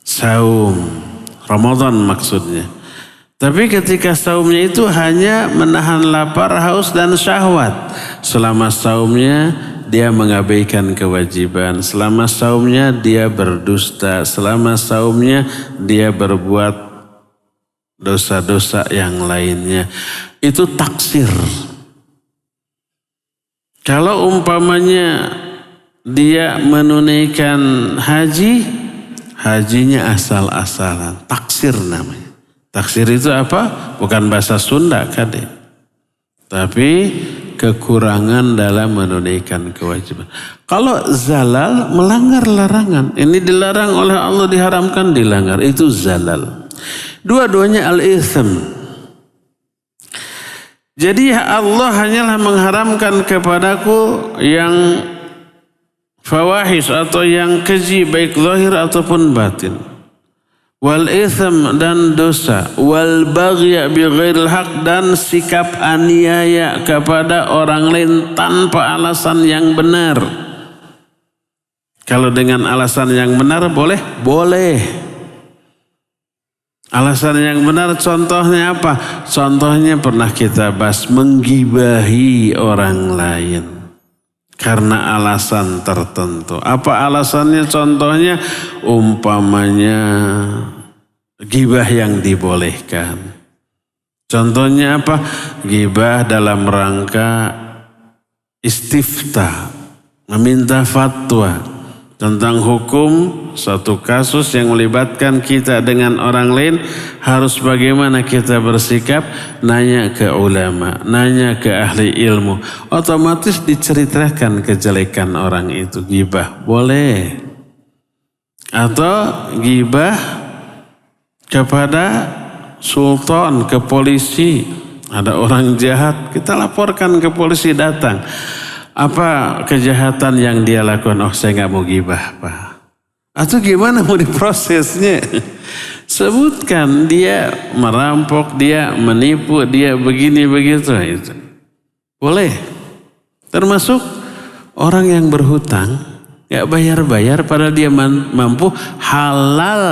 Saum, Ramadan maksudnya. Tapi ketika saumnya itu hanya menahan lapar, haus dan syahwat. Selama saumnya dia mengabaikan kewajiban. Selama saumnya dia berdusta. Selama saumnya dia berbuat dosa-dosa yang lainnya. Itu taksir. Kalau umpamanya dia menunaikan haji, hajinya asal-asalan. Taksir namanya. Taksir itu apa? Bukan bahasa Sunda kadek. Tapi kekurangan dalam menunaikan kewajiban. Kalau zalal melanggar larangan. Ini dilarang oleh Allah, diharamkan, dilanggar. Itu zalal. Dua-duanya al-itham. Jadi Allah hanyalah mengharamkan kepadaku yang fawahish atau yang keji baik zahir ataupun batin. Wal itham dan dosa, wal baghya bi ghairil haq dan sikap aniaya kepada orang lain tanpa alasan yang benar. Kalau dengan alasan yang benar boleh? Boleh. Alasan yang benar contohnya apa? Contohnya pernah kita bahas, menggibahi orang lain karena alasan tertentu. Apa alasannya? Contohnya umpamanya gibah yang dibolehkan. Contohnya apa? Gibah dalam rangka istifta, meminta fatwa tentang hukum suatu kasus yang melibatkan kita dengan orang lain, harus bagaimana kita bersikap, nanya ke ulama, nanya ke ahli ilmu, otomatis diceritakan kejelekan orang itu. Gibah boleh. Atau gibah kepada sultan, ke polisi, ada orang jahat, kita laporkan ke polisi, datang. Apa kejahatan yang dia lakukan? Oh, saya nggak mau gibah, Pak. Atau gimana mau diprosesnya? Sebutkan dia merampok, dia menipu, dia begini begitu. Itu boleh. Termasuk orang yang berhutang, nggak bayar-bayar, padahal dia mampu, halal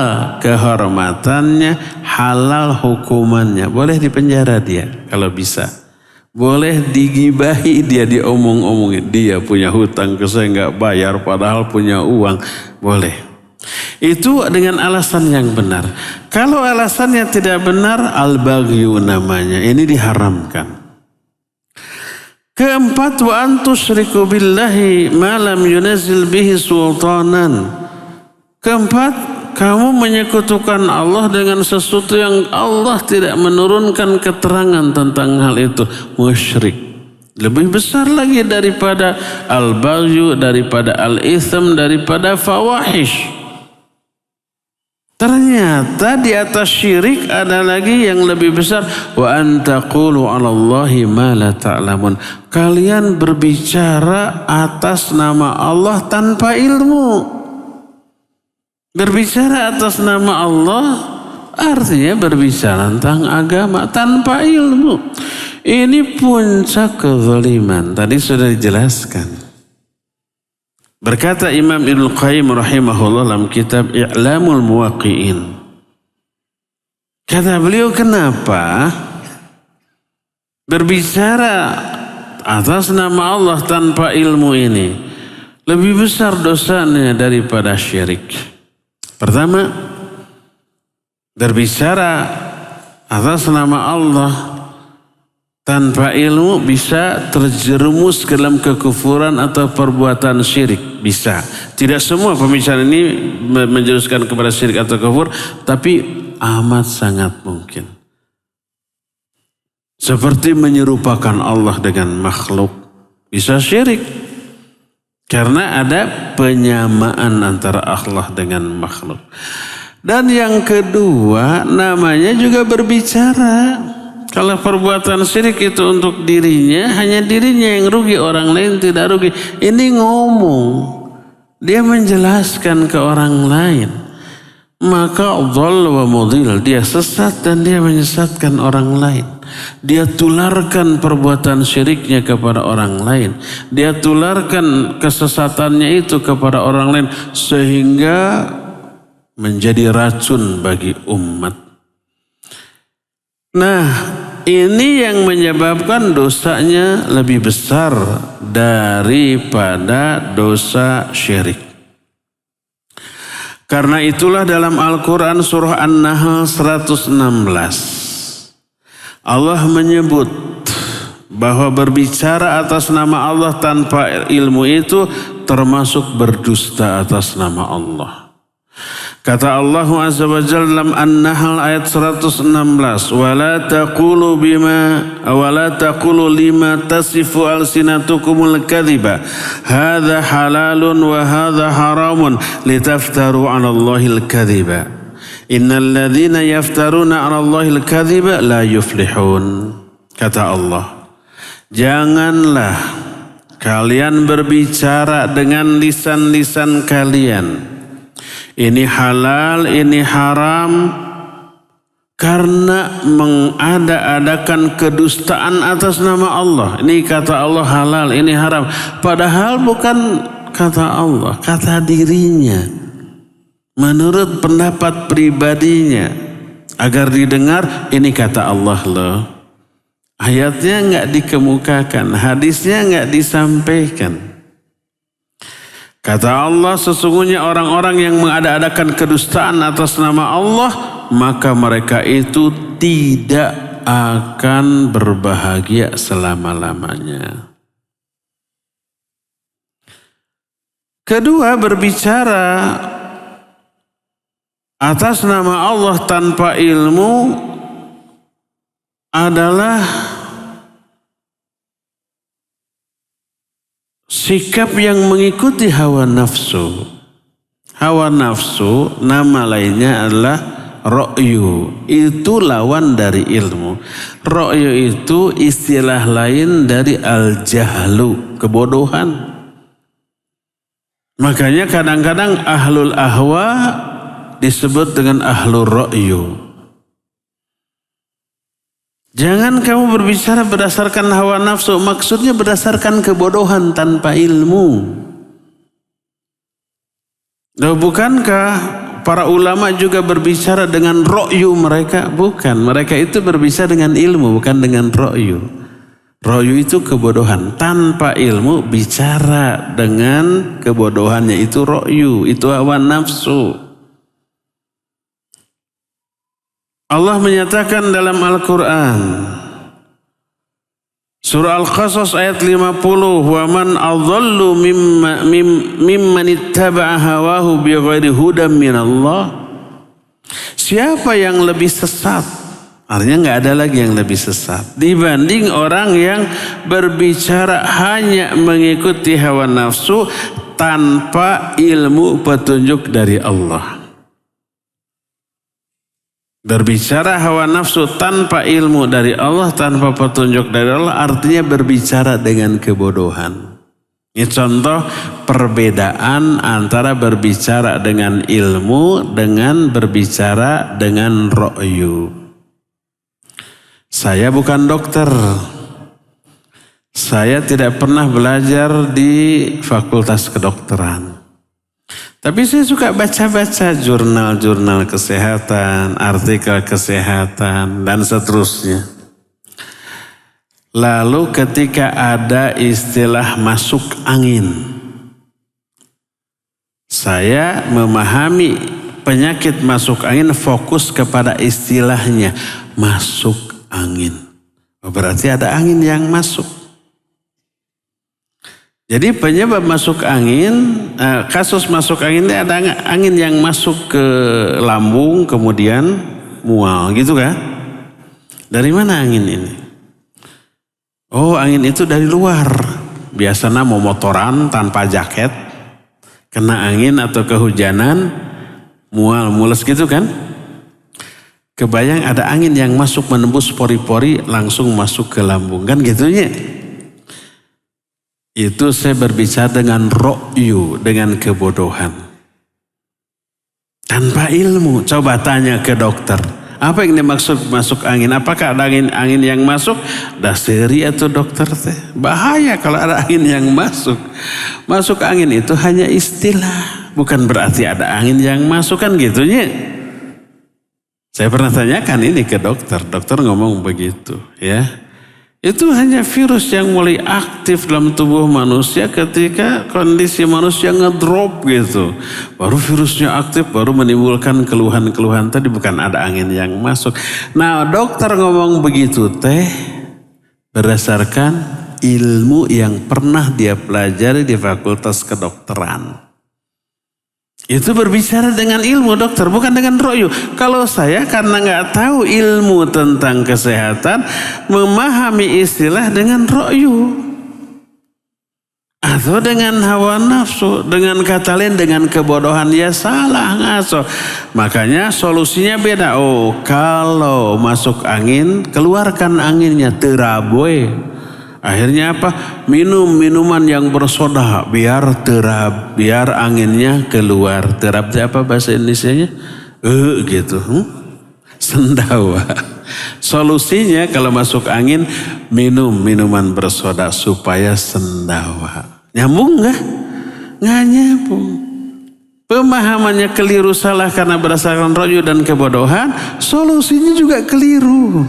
kehormatannya, halal hukumannya. Boleh dipenjara dia kalau bisa. Boleh digibahi dia, diomong-omongin. Dia punya hutang ke saya nggak bayar padahal punya uang. Boleh. Itu dengan alasan yang benar. Kalau alasannya tidak benar, al-baghyu namanya. Ini diharamkan. Keempat, wa antusyriku billahi ma lam yunazzil bihi sultanan. Keempat, kamu menyekutukan Allah dengan sesuatu yang Allah tidak menurunkan keterangan tentang hal itu. Musyrik. Lebih besar lagi daripada al-baghyu, daripada al-itham, daripada fawahish. Ternyata di atas syirik ada lagi yang lebih besar. Wa antaqulu 'alallahi ma la ta'lamun. Kalian berbicara atas nama Allah tanpa ilmu. Berbicara atas nama Allah artinya berbicara tentang agama tanpa ilmu. Ini puncak kezaliman. Tadi sudah dijelaskan. Berkata Imam Ibnu Qayyim rahimahullah dalam kitab I'lamul Muwaqqi'in. Kata beliau, kenapa berbicara atas nama Allah tanpa ilmu ini lebih besar dosanya daripada syirik? Pertama, berbicara atas nama Allah tanpa ilmu bisa terjerumus ke dalam kekufuran atau perbuatan syirik. Bisa. Tidak semua pembicaraan ini menjuruskan kepada syirik atau kufur, tapi amat sangat mungkin. Seperti menyerupakan Allah dengan makhluk. Bisa syirik. Karena ada penyamaan antara Allah dengan makhluk. Dan yang kedua, namanya juga berbicara. Kalau perbuatan syirik itu untuk dirinya, hanya dirinya yang rugi, orang lain tidak rugi. Ini ngomong, dia menjelaskan ke orang lain. maka dhall wa mudhil, dia sesat dan dia menyesatkan orang lain. Dia tularkan perbuatan syiriknya kepada orang lain. Dia tularkan kesesatannya itu kepada orang lain sehingga menjadi racun bagi umat. Nah, ini yang menyebabkan dosanya lebih besar daripada dosa syirik. Karena itulah dalam Al-Quran surah An-Nahl 116. Allah menyebut bahwa berbicara atas nama Allah tanpa ilmu itu termasuk berdusta atas nama Allah. Kata Allah Azza wa Jalla dalam An-Nahl ayat 116, "Wala taqulu lima tasifu alsinatukumul kadhiba, hadza halalun wa hadza haramun litaftaru 'ala Allahil kadhiba. Innal ladzina yaftaruna 'ala Allahil kadhiba la yuflihun." Kata Allah, janganlah kalian berbicara dengan lisan-lisan kalian. Ini halal, ini haram, karena mengada-adakan kedustaan atas nama Allah. Ini kata Allah halal, ini haram. Padahal bukan kata Allah, kata dirinya. Menurut pendapat pribadinya. Agar didengar, ini kata Allah loh. Ayatnya enggak dikemukakan, hadisnya enggak disampaikan. Kata Allah, sesungguhnya orang-orang yang mengada-adakan kedustaan atas nama Allah, maka mereka itu tidak akan berbahagia selama-lamanya. Kedua, berbicara atas nama Allah tanpa ilmu adalah sikap yang mengikuti hawa nafsu. Hawa nafsu nama lainnya adalah ra'yu. Itu lawan dari ilmu. Ra'yu itu istilah lain dari al-jahlu, kebodohan. Makanya kadang-kadang ahlul ahwa disebut dengan ahlul ra'yu. Jangan kamu berbicara berdasarkan hawa nafsu, maksudnya berdasarkan kebodohan tanpa ilmu. Loh, bukankah para ulama juga berbicara dengan ro'yu mereka? Bukan, mereka itu berbicara dengan ilmu, bukan dengan ro'yu. Ro'yu itu kebodohan, tanpa ilmu bicara dengan kebodohannya itu ro'yu, itu hawa nafsu. Allah menyatakan dalam Al-Quran surah Al-Qasas ayat 50, "Wa man adhallu mimman ittaba'a hawahu bighairi hudan minallah." Siapa yang lebih sesat? Artinya enggak ada lagi yang lebih sesat dibanding orang yang berbicara hanya mengikuti hawa nafsu tanpa ilmu petunjuk dari Allah. Berbicara hawa nafsu tanpa ilmu dari Allah, tanpa petunjuk dari Allah, artinya berbicara dengan kebodohan. Ini contoh perbedaan antara berbicara dengan ilmu dengan berbicara dengan ro'yu. Saya bukan dokter. Saya tidak pernah belajar di fakultas kedokteran. Tapi saya suka baca-baca jurnal-jurnal kesehatan, artikel kesehatan, dan seterusnya. Lalu ketika ada istilah masuk angin, saya memahami penyakit masuk angin fokus kepada istilahnya masuk angin. Berarti ada angin yang masuk. Jadi penyebab masuk angin, kasus masuk angin ini ada angin yang masuk ke lambung kemudian mual gitu kan? Dari mana angin ini? Oh, angin itu dari luar. Biasanya mau motoran tanpa jaket, kena angin atau kehujanan, mual, mules gitu kan? Kebayang ada angin yang masuk menembus pori-pori langsung masuk ke lambung kan gitunya. Itu saya berbicara dengan ro'yu, dengan kebodohan. Tanpa ilmu. Coba tanya ke dokter. Apa yang dimaksud masuk angin? Apakah ada angin yang masuk? Daseri atau dokter teh. Bahaya kalau ada angin yang masuk. Masuk angin itu hanya istilah. Bukan berarti ada angin yang masuk kan gitunya. Saya pernah tanyakan ini ke dokter. Dokter ngomong begitu ya. Itu hanya virus yang mulai aktif dalam tubuh manusia ketika kondisi manusia ngedrop gitu. Baru virusnya aktif, baru menimbulkan keluhan-keluhan tadi, bukan ada angin yang masuk. Nah dokter ngomong begitu teh berdasarkan ilmu yang pernah dia pelajari di fakultas kedokteran. Itu berbicara dengan ilmu dokter, bukan dengan ro'yu. Kalau saya karena nggak tahu ilmu tentang kesehatan, memahami istilah dengan ro'yu. Atau dengan hawa nafsu, dengan kata lain, dengan kebodohan, ya salah ngaso. Makanya solusinya beda. Oh, kalau masuk angin, keluarkan anginnya, teraboy. Akhirnya apa? Minum minuman yang bersoda biar terab, biar anginnya keluar. Terab itu apa bahasa Indonesianya? Gitu. Sendawa. Solusinya kalau masuk angin minum minuman bersoda supaya sendawa. Nyambung nggak? Nggak nyambung. Pemahamannya keliru, salah karena berdasarkan ro'yu dan kebodohan. Solusinya juga keliru.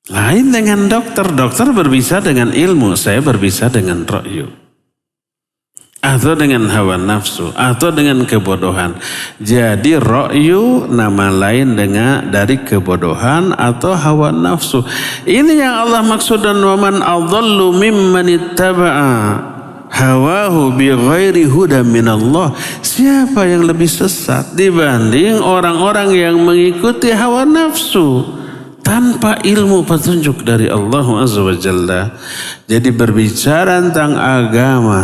Lain dengan dokter. Dokter berbicara dengan ilmu, saya berbicara dengan ro'yu. Atau dengan hawa nafsu, atau dengan kebodohan. Jadi ro'yu nama lain dari kebodohan atau hawa nafsu. Ini yang Allah maksud, dan waman adhallu mimman ittaba'a hawahu bi ghairi huda minallah. Siapa yang lebih sesat dibanding orang-orang yang mengikuti hawa nafsu tanpa ilmu petunjuk dari Allah Azza wa Jalla. Jadi berbicara tentang agama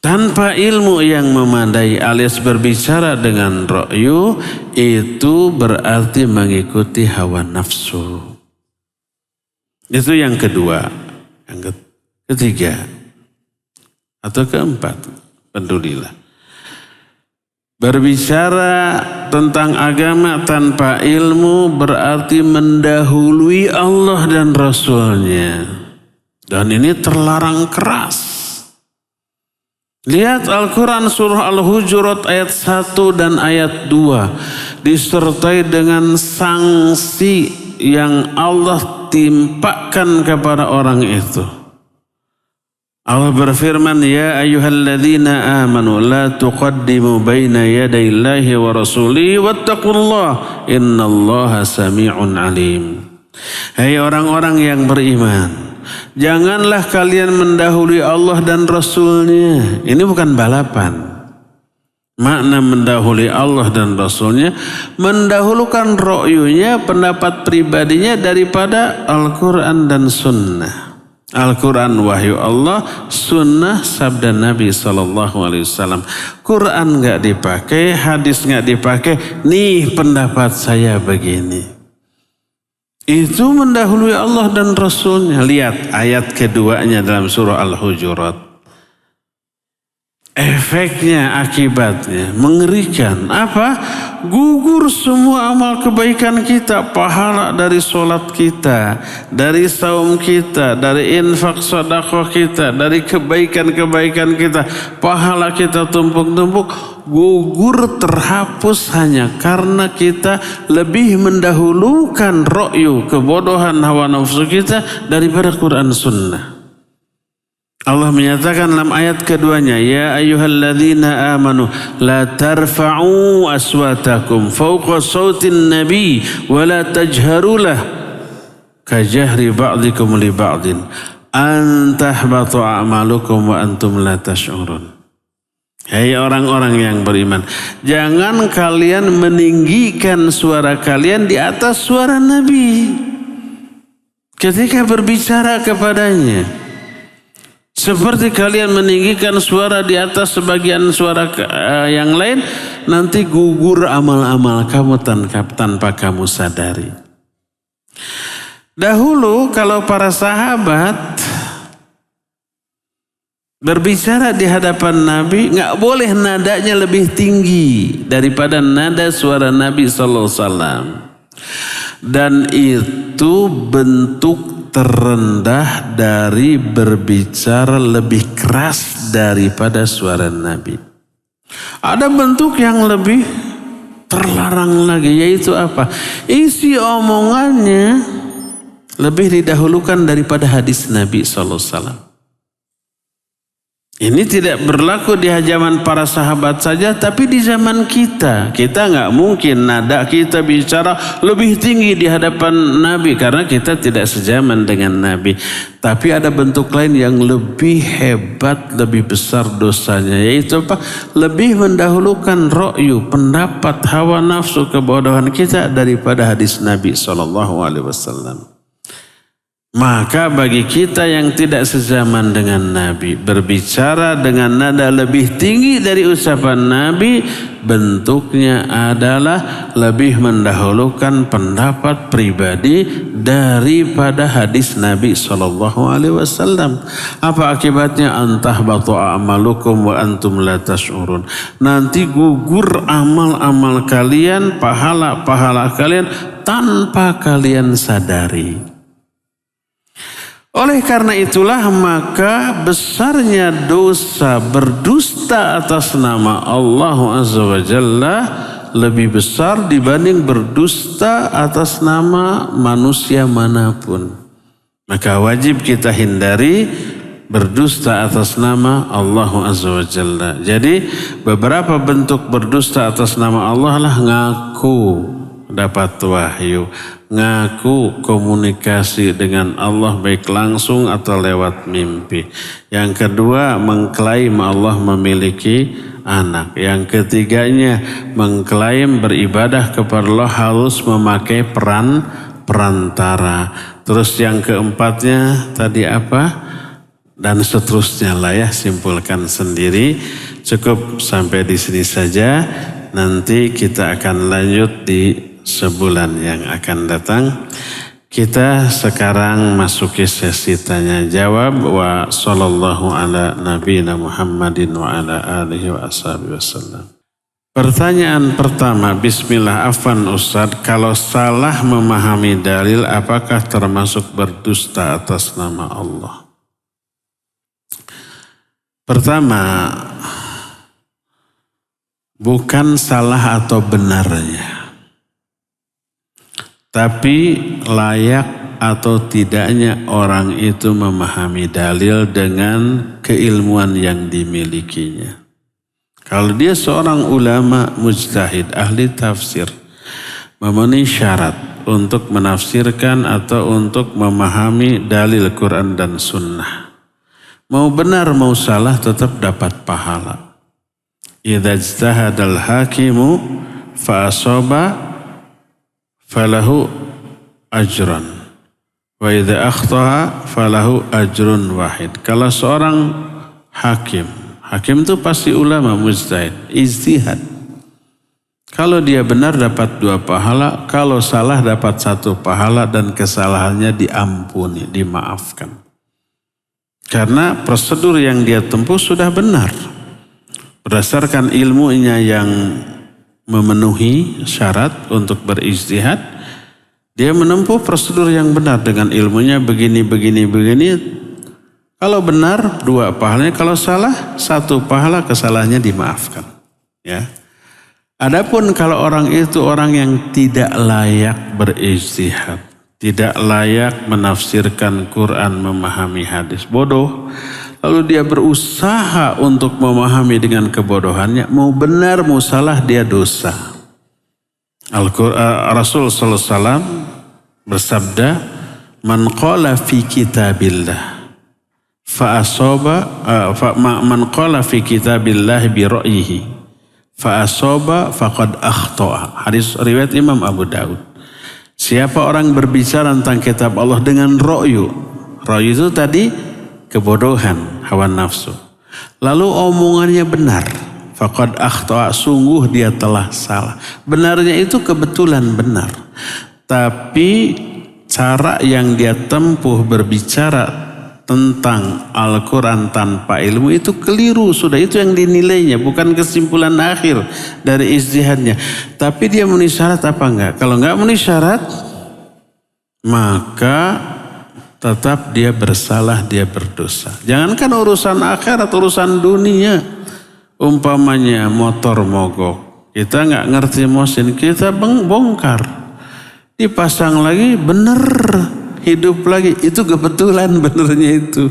tanpa ilmu yang memadai alias berbicara dengan ro'yu, itu berarti mengikuti hawa nafsu. Itu yang kedua. Yang ketiga atau keempat, pedulilah. Berbicara tentang agama tanpa ilmu berarti mendahului Allah dan Rasulnya. Dan ini terlarang keras. Lihat Al-Quran surah Al-Hujurat ayat 1 dan ayat 2. Disertai dengan sanksi yang Allah timpakan kepada orang itu. Allah berfirman, ya ayyuhalladzina amanu la tuqaddimu baina yadayillahi wa rasulihi wattaqullah innallaha sami'un alim. Hai orang-orang yang beriman, janganlah kalian mendahului Allah dan Rasulnya. Ini bukan balapan. Makna mendahului Allah dan Rasulnya, mendahulukan ro'yunya, pendapat pribadinya daripada Al-Quran dan Sunnah. Al-Quran wahyu Allah, Sunnah sabda Nabi SAW. Quran nggak dipakai, hadis nggak dipakai. Nih pendapat saya begini. Itu mendahului Allah dan Rasulnya. Lihat ayat keduanya dalam surah Al-Hujurat. Efeknya, akibatnya mengerikan. Apa? Gugur semua amal kebaikan kita. Pahala dari sholat kita, dari saum kita, dari infak sedekah kita, dari kebaikan-kebaikan kita. Pahala kita tumpuk-tumpuk. Gugur, terhapus hanya karena kita lebih mendahulukan ro'yu, kebodohan hawa nafsu kita daripada Quran Sunnah. Allah menyatakan dalam ayat keduanya, ya ayyuhalladzina amanu la tarfa'u aswatakum fawqa sautin nabi wa la tajharulah kajahri ba'dikum li ba'din an tahbatu a'malukum wa antum la tash'urun. Hai orang-orang yang beriman, jangan kalian meninggikan suara kalian di atas suara Nabi ketika berbicara kepadanya. Seperti kalian meninggikan suara di atas sebagian suara yang lain, nanti gugur amal-amal kamu tanpa kamu sadari. Dahulu kalau para sahabat Berbicara di hadapan Nabi nggak boleh nadanya lebih tinggi daripada nada suara Nabi SAW. Dan itu bentuk terendah dari berbicara lebih keras daripada suara Nabi. Ada bentuk yang lebih terlarang lagi, yaitu apa? Isi omongannya lebih didahulukan daripada hadis Nabi SAW. Ini tidak berlaku di zaman para sahabat saja, tapi di zaman kita. Kita nggak mungkin nada kita bicara lebih tinggi di hadapan Nabi karena kita tidak sejaman dengan Nabi. Tapi ada bentuk lain yang lebih hebat, lebih besar dosanya, yaitu apa? Lebih mendahulukan ro'yu, pendapat, hawa nafsu, kebodohan kita daripada hadis Nabi SAW. Maka bagi kita yang tidak sezaman dengan Nabi, berbicara dengan nada lebih tinggi dari ucapan Nabi, bentuknya adalah lebih mendahulukan pendapat pribadi daripada hadis Nabi SAW. Apa akibatnya? Antahbatu a'malukum wa antum la tash'urun. Nanti gugur amal-amal kalian, pahala-pahala kalian tanpa kalian sadari. Oleh karena itulah maka besarnya dosa berdusta atas nama Allah Azza wa Jalla lebih besar dibanding berdusta atas nama manusia manapun. Maka wajib kita hindari berdusta atas nama Allah Azza wa Jalla. Jadi beberapa bentuk berdusta atas nama Allah lah ngaku dapat wahyu, ngaku komunikasi dengan Allah baik langsung atau lewat mimpi. Yang kedua, mengklaim Allah memiliki anak. Yang ketiganya, mengklaim beribadah kepada Allah harus memakai peran perantara. Terus yang keempatnya tadi apa? Dan seterusnya lah ya, simpulkan sendiri. Cukup sampai di sini saja. Nanti kita akan lanjut di sebulan yang akan datang. Kita sekarang masuki sesi tanya jawab. Wa sallallahu ala nabiyina Muhammadin wa ala alihi wa ashabihi wasallam. Pertanyaan pertama, bismillah, afwan Ustaz, kalau salah memahami dalil apakah termasuk berdusta atas nama Allah? Pertama, bukan salah atau benarnya, tapi layak atau tidaknya orang itu memahami dalil dengan keilmuan yang dimilikinya. Kalau dia seorang ulama mujtahid, ahli tafsir, memenuhi syarat untuk menafsirkan atau untuk memahami dalil Quran dan Sunnah, mau benar mau salah tetap dapat pahala. Idza ijtahadal hakimu fa asaba falahu ajran wa idza akhta'a falahu ajrun wahid. Kalau seorang hakim itu pasti ulama mujtahid, ijtihad. Kalau dia benar dapat 2 pahala, kalau salah dapat 1 pahala dan kesalahannya diampuni, dimaafkan. Karena prosedur yang dia tempuh sudah benar. Berdasarkan ilmunya yang memenuhi syarat untuk berijtihad, dia menempuh prosedur yang benar dengan ilmunya begini. Kalau benar 2 pahalanya, kalau salah 1 pahala, kesalahannya dimaafkan. Ya. Adapun kalau orang itu orang yang tidak layak berijtihad, tidak layak menafsirkan Quran, memahami hadis, bodoh, lalu dia berusaha untuk memahami dengan kebodohannya, mau benar mau salah dia dosa. Rasul sallallahu alaihi wasallam bersabda, "Man qala fi kitabillah fa asaba man qala fi kitabillah bi ra'yihi fa asaba faqad akhta'a." Hadis riwayat Imam Abu Daud. Siapa orang berbicara tentang kitab Allah dengan ra'yu. Ra'yu itu tadi kebodohan, hawa nafsu. Lalu omongannya benar, faqad akhta'a, sungguh dia telah salah. Benarnya itu kebetulan benar. Tapi cara yang dia tempuh berbicara tentang Al-Quran tanpa ilmu itu keliru sudah. Itu yang dinilainya, bukan kesimpulan akhir dari ijtihadnya. Tapi dia memenuhi syarat apa enggak? Kalau enggak memenuhi syarat, maka tetap dia bersalah, dia berdosa. Jangankan urusan akhirat, urusan dunia. Umpamanya motor mogok, kita enggak ngerti mesin, kita bongkar. Dipasang lagi, bener. Hidup lagi, itu kebetulan benernya itu.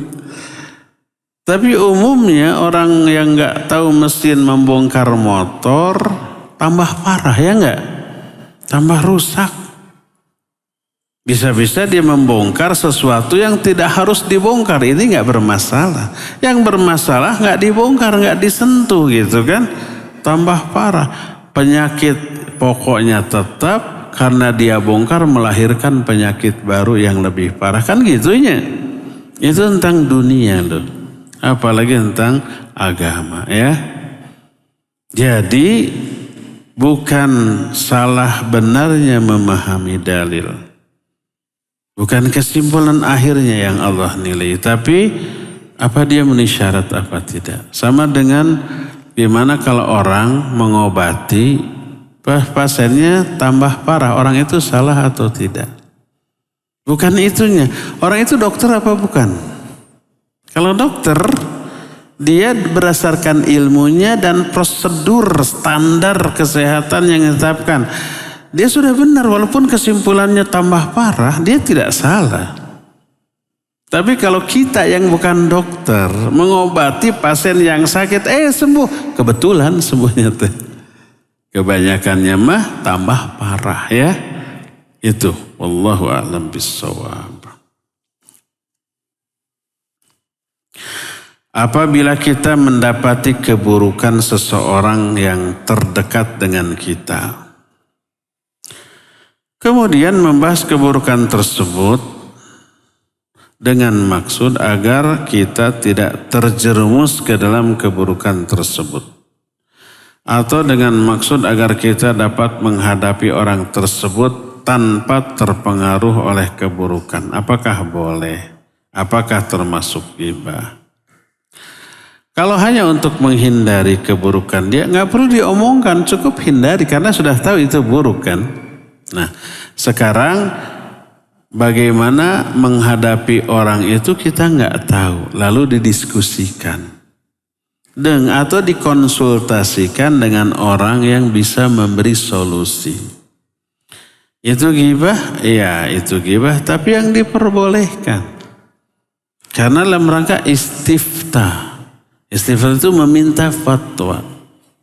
Tapi umumnya orang yang nggak tahu mesin membongkar motor tambah parah, ya nggak? Tambah rusak. Bisa-bisa dia membongkar sesuatu yang tidak harus dibongkar. Ini nggak bermasalah. Yang bermasalah nggak dibongkar, nggak disentuh gitu kan? Tambah parah. Penyakit pokoknya tetap. Karena dia bongkar melahirkan penyakit baru yang lebih parah. Kan gitunya. Itu tentang dunia loh. Apalagi tentang agama ya. Jadi bukan salah benarnya memahami dalil. Bukan kesimpulan akhirnya yang Allah nilai. Tapi apa dia memenuhi syarat apa tidak. Sama dengan gimana kalau orang mengobati pasiennya tambah parah, orang itu salah atau tidak? Bukan itunya. Orang itu dokter apa bukan? Kalau dokter, dia berdasarkan ilmunya dan prosedur standar kesehatan yang ditetapkan. Dia sudah benar, walaupun kesimpulannya tambah parah, dia tidak salah. Tapi kalau kita yang bukan dokter, mengobati pasien yang sakit, sembuh. Kebetulan sembuhnya tuh. Kebanyakannya mah tambah parah ya. Itu wallahu a'lam bissawab. Apabila kita mendapati keburukan seseorang yang terdekat dengan kita, kemudian membahas keburukan tersebut dengan maksud agar kita tidak terjerumus ke dalam keburukan tersebut. Atau dengan maksud agar kita dapat menghadapi orang tersebut tanpa terpengaruh oleh keburukan. Apakah boleh? Apakah termasuk ghibah? Kalau hanya untuk menghindari keburukan dia, nggak perlu diomongkan, cukup hindari karena sudah tahu itu buruk kan. Nah, sekarang bagaimana menghadapi orang itu kita nggak tahu, lalu didiskusikan. Atau dikonsultasikan dengan orang yang bisa memberi solusi. Itu ghibah? Iya, itu ghibah, tapi yang diperbolehkan. Karena dalam rangka istiftah. Istiftah itu meminta fatwa.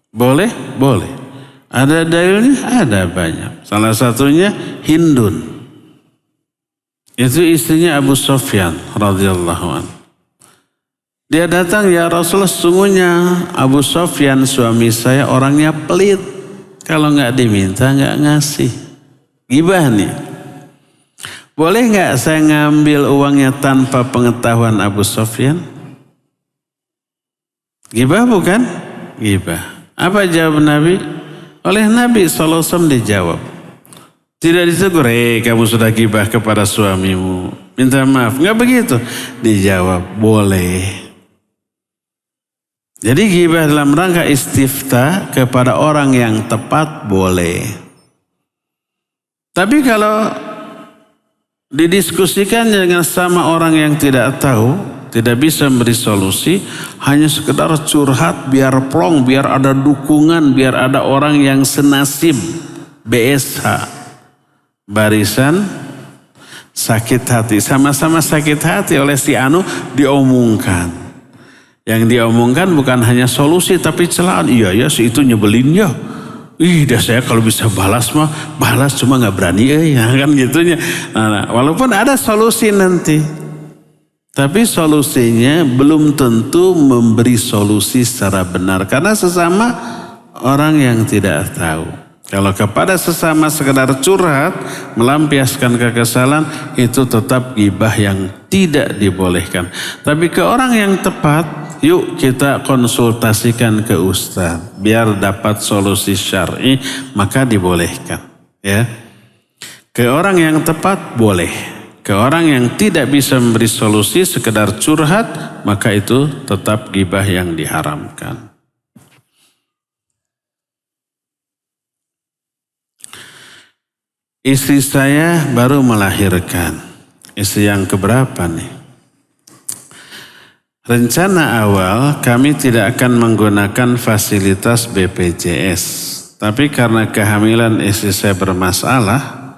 Boleh? Boleh. Ada dalilnya? Ada banyak. Salah satunya Hindun. Itu istrinya Abu Sufyan radhiyallahu anhu. Dia datang, ya Rasulullah, sesungguhnya Abu Sufyan suami saya orangnya pelit. Kalau nggak diminta nggak ngasih. Ghibah nih. Boleh nggak saya ngambil uangnya tanpa pengetahuan Abu Sufyan? Ghibah bukan? Ghibah. Apa jawab Nabi? Oleh Nabi SAW dijawab. Tidak ditegur, kamu sudah ghibah kepada suamimu. Minta maaf. Nggak begitu. Dijawab, boleh. Jadi ghibah dalam rangka istiftah kepada orang yang tepat boleh. Tapi kalau didiskusikan dengan sama orang yang tidak tahu, tidak bisa memberi solusi, hanya sekedar curhat biar plong, biar ada dukungan, biar ada orang yang senasib, BSH, barisan sakit hati, sama-sama sakit hati oleh si anu diomongkan. Yang diomongkan bukan hanya solusi tapi celaan. Iya ya, si itu nyebelin ya. Dah saya kalau bisa balas mah balas, cuma nggak berani ya kan gitunya. Nah, walaupun ada solusi nanti, tapi solusinya belum tentu memberi solusi secara benar karena sesama orang yang tidak tahu. Kalau kepada sesama sekedar curhat, melampiaskan kekesalan, itu tetap ghibah yang tidak dibolehkan. Tapi ke orang yang tepat, yuk kita konsultasikan ke ustaz, biar dapat solusi syar'i, maka dibolehkan. Ya, ke orang yang tepat boleh. ke orang yang tidak bisa memberi solusi, sekedar curhat, maka itu tetap ghibah yang diharamkan. Istri saya baru melahirkan. Istri yang keberapa nih? Rencana awal kami tidak akan menggunakan fasilitas BPJS. Tapi karena kehamilan istri saya bermasalah,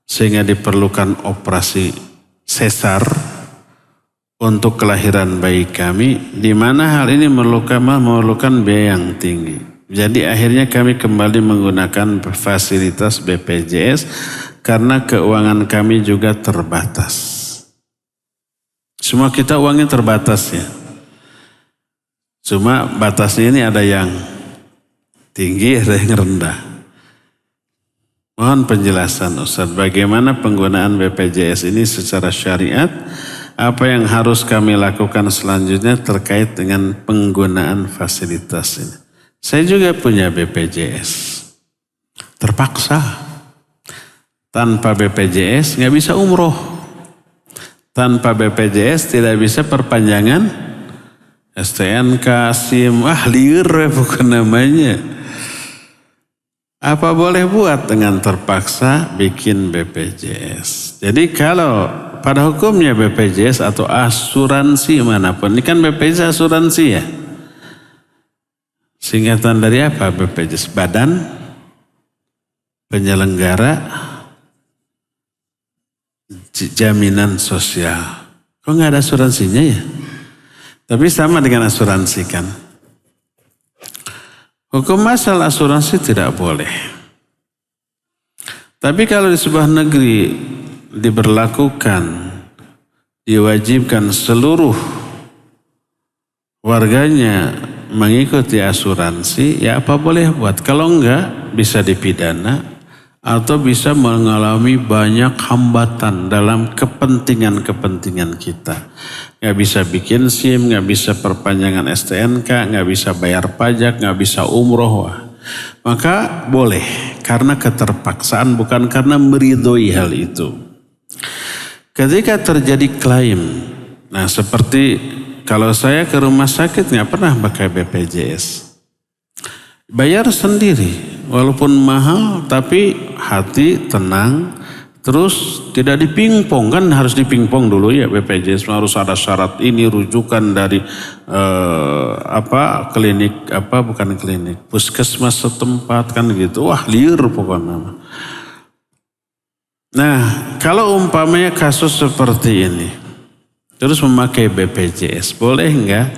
sehingga diperlukan operasi sesar untuk kelahiran bayi kami, di mana hal ini memerlukan biaya yang tinggi. Jadi akhirnya kami kembali menggunakan fasilitas BPJS karena keuangan kami juga terbatas. Semua kita uangnya terbatas ya. Cuma batasnya ini ada yang tinggi, ada yang rendah. Mohon penjelasan Ustaz, bagaimana penggunaan BPJS ini secara syariat, apa yang harus kami lakukan selanjutnya terkait dengan penggunaan fasilitas ini. Saya juga punya BPJS, terpaksa. Tanpa BPJS nggak bisa umroh. Tanpa BPJS tidak bisa perpanjangan STNK, SIM, liur bukan namanya. Apa boleh buat dengan terpaksa bikin BPJS. Jadi kalau pada hukumnya BPJS atau asuransi manapun, ini kan BPJS asuransi ya. Singkatan dari apa BPJS? Badan Penyelenggara Jaminan Sosial. Kok nggak ada asuransinya ya? Tapi sama dengan asuransi kan. Hukum masalah asuransi tidak boleh. Tapi kalau di sebuah negeri diberlakukan, diwajibkan seluruh warganya mengikuti asuransi, ya apa boleh buat. Kalau enggak bisa dipidana atau bisa mengalami banyak hambatan dalam kepentingan-kepentingan kita. Nggak bisa bikin SIM, nggak bisa perpanjangan STNK, nggak bisa bayar pajak, nggak bisa umroh. Maka boleh karena keterpaksaan, bukan karena meridhoi hal itu. Ketika terjadi klaim, nah seperti kalau saya ke rumah sakit nggak pernah pakai BPJS. Bayar sendiri, walaupun mahal tapi hati tenang. Terus tidak dipingpong, kan harus dipingpong dulu ya BPJS, harus ada syarat ini, rujukan dari klinik, bukan klinik, puskesmas setempat kan gitu. Wah liur pokoknya. Nah kalau umpamanya kasus seperti ini, terus memakai BPJS, boleh enggak?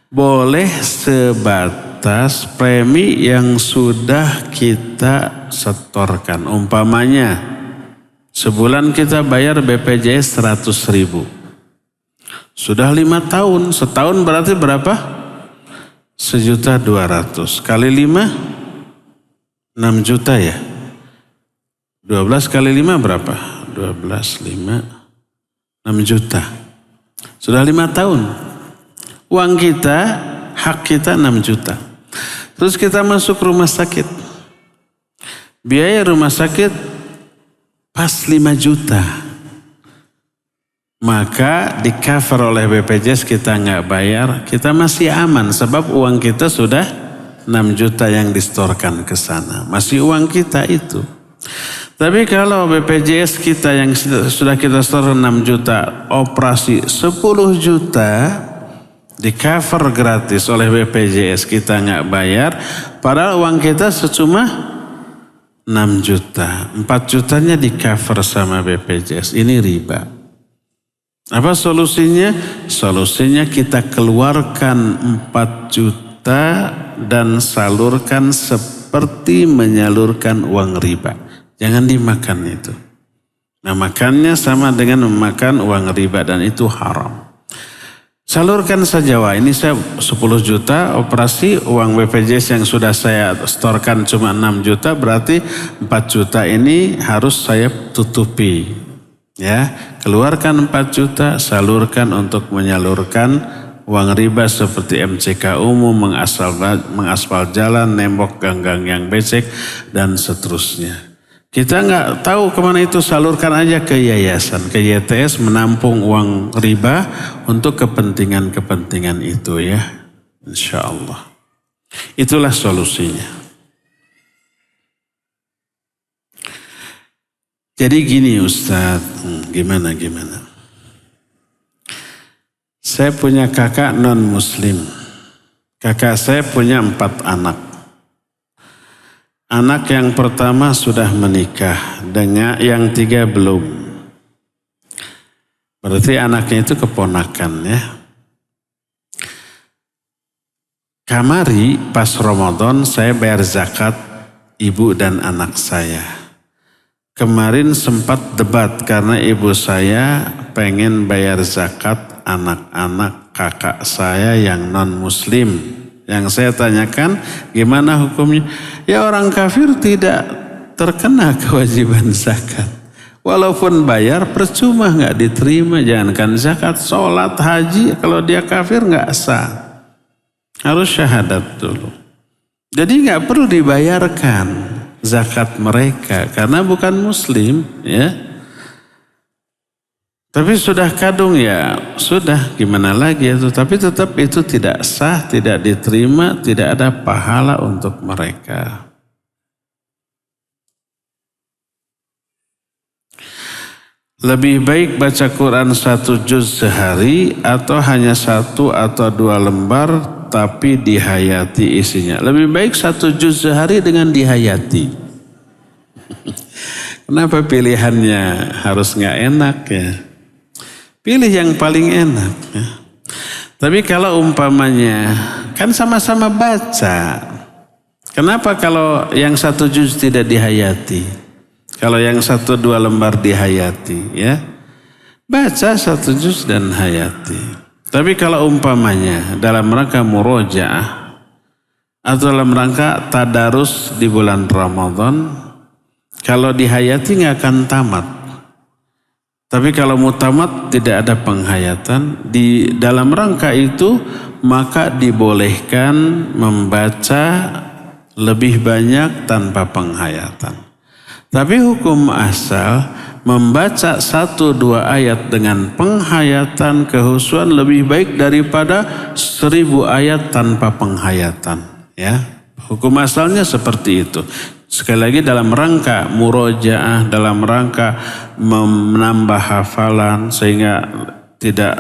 Boleh sebatas premi yang sudah kita setorkan. Umpamanya sebulan kita bayar BPJS 100.000. Sudah 5 tahun, setahun berarti berapa? 1.200.000. Kali 5, 6 juta ya. 12 kali 5 berapa? 12, 5, 6 juta. Sudah 5 tahun. Uang kita, hak kita 6 juta. Terus kita masuk rumah sakit. Biaya rumah sakit pas 5 juta. Maka di cover oleh BPJS, kita nggak bayar, kita masih aman. Sebab uang kita sudah 6 juta yang distorkan ke sana. Masih uang kita itu. Tapi kalau BPJS kita yang sudah kita store 6 juta, operasi 10 juta, di cover gratis oleh BPJS, kita nggak bayar. Padahal uang kita secuma 6 juta, 4 jutanya di cover sama BPJS, ini riba. Apa solusinya? Solusinya kita keluarkan 4 juta dan salurkan seperti menyalurkan uang riba. Jangan dimakan itu. Nah makannya sama dengan memakan uang riba dan itu haram. Salurkan saja, wah ini saya 10 juta operasi, uang BPJS yang sudah saya setorkan cuma 6 juta, berarti 4 juta ini harus saya tutupi. Ya, keluarkan 4 juta, salurkan untuk menyalurkan uang riba seperti MCK umum, mengaspal jalan, nembok gang-gang yang becek, dan seterusnya. Kita nggak tahu kemana itu, salurkan aja ke yayasan, ke YTS menampung uang riba untuk kepentingan-kepentingan itu ya. Insya Allah. Itulah solusinya. Jadi gini Ustadz, gimana? Saya punya kakak non-muslim. Kakak saya punya 4 anak. Anak yang pertama sudah menikah, dengan yang 3 belum. Berarti anaknya itu keponakan ya. Kamari pas Ramadan saya bayar zakat ibu dan anak saya. Kemarin sempat debat karena ibu saya pengen bayar zakat anak-anak kakak saya yang non-muslim. Yang saya tanyakan gimana hukumnya? Ya orang kafir tidak terkena kewajiban zakat. Walaupun bayar percuma, nggak diterima. Jangankan zakat, sholat, haji, kalau dia kafir nggak sah. Harus syahadat dulu. Jadi nggak perlu dibayarkan zakat mereka karena bukan muslim ya. Tapi sudah kadung ya sudah, gimana lagi itu. Tapi tetap itu tidak sah, tidak diterima, tidak ada pahala untuk mereka. Lebih baik baca Quran 1 juz sehari atau hanya 1 atau 2 lembar tapi dihayati isinya. Lebih baik 1 juz sehari dengan dihayati. Kenapa pilihannya harus nggak enak ya? Pilih yang paling enak ya. Tapi kalau umpamanya kan sama-sama baca. Kenapa kalau yang 1 juz tidak dihayati? Kalau yang 1-2 lembar dihayati ya. Baca 1 juz dan hayati. Tapi kalau umpamanya dalam rangka murojaah atau dalam rangka tadarus di bulan Ramadan, kalau dihayati nggak akan tamat. Tapi kalau mutamat tidak ada penghayatan, di dalam rangka itu maka dibolehkan membaca lebih banyak tanpa penghayatan. Tapi hukum asal membaca 1-2 ayat dengan penghayatan kehusuan lebih baik daripada 1000 ayat tanpa penghayatan. Ya, hukum asalnya seperti itu. Sekali lagi dalam rangka murojaah, dalam rangka menambah hafalan sehingga tidak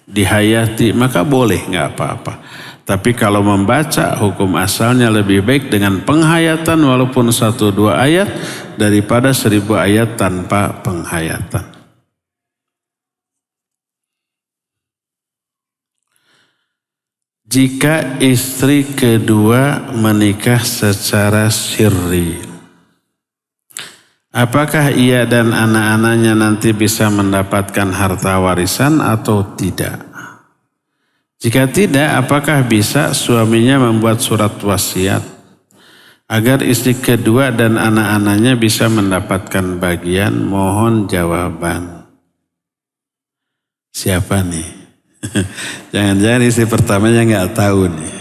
dihayati, maka boleh nggak apa-apa. Tapi kalau membaca hukum asalnya lebih baik dengan penghayatan walaupun 1-2 ayat daripada 1000 ayat tanpa penghayatan. Jika istri kedua menikah secara sirri, apakah ia dan anak-anaknya nanti bisa mendapatkan harta warisan atau tidak? Jika tidak, apakah bisa suaminya membuat surat wasiat agar istri kedua dan anak-anaknya bisa mendapatkan bagian? Mohon jawaban. Siapa nih? Jangan-jangan istri pertamanya nggak tahu nih.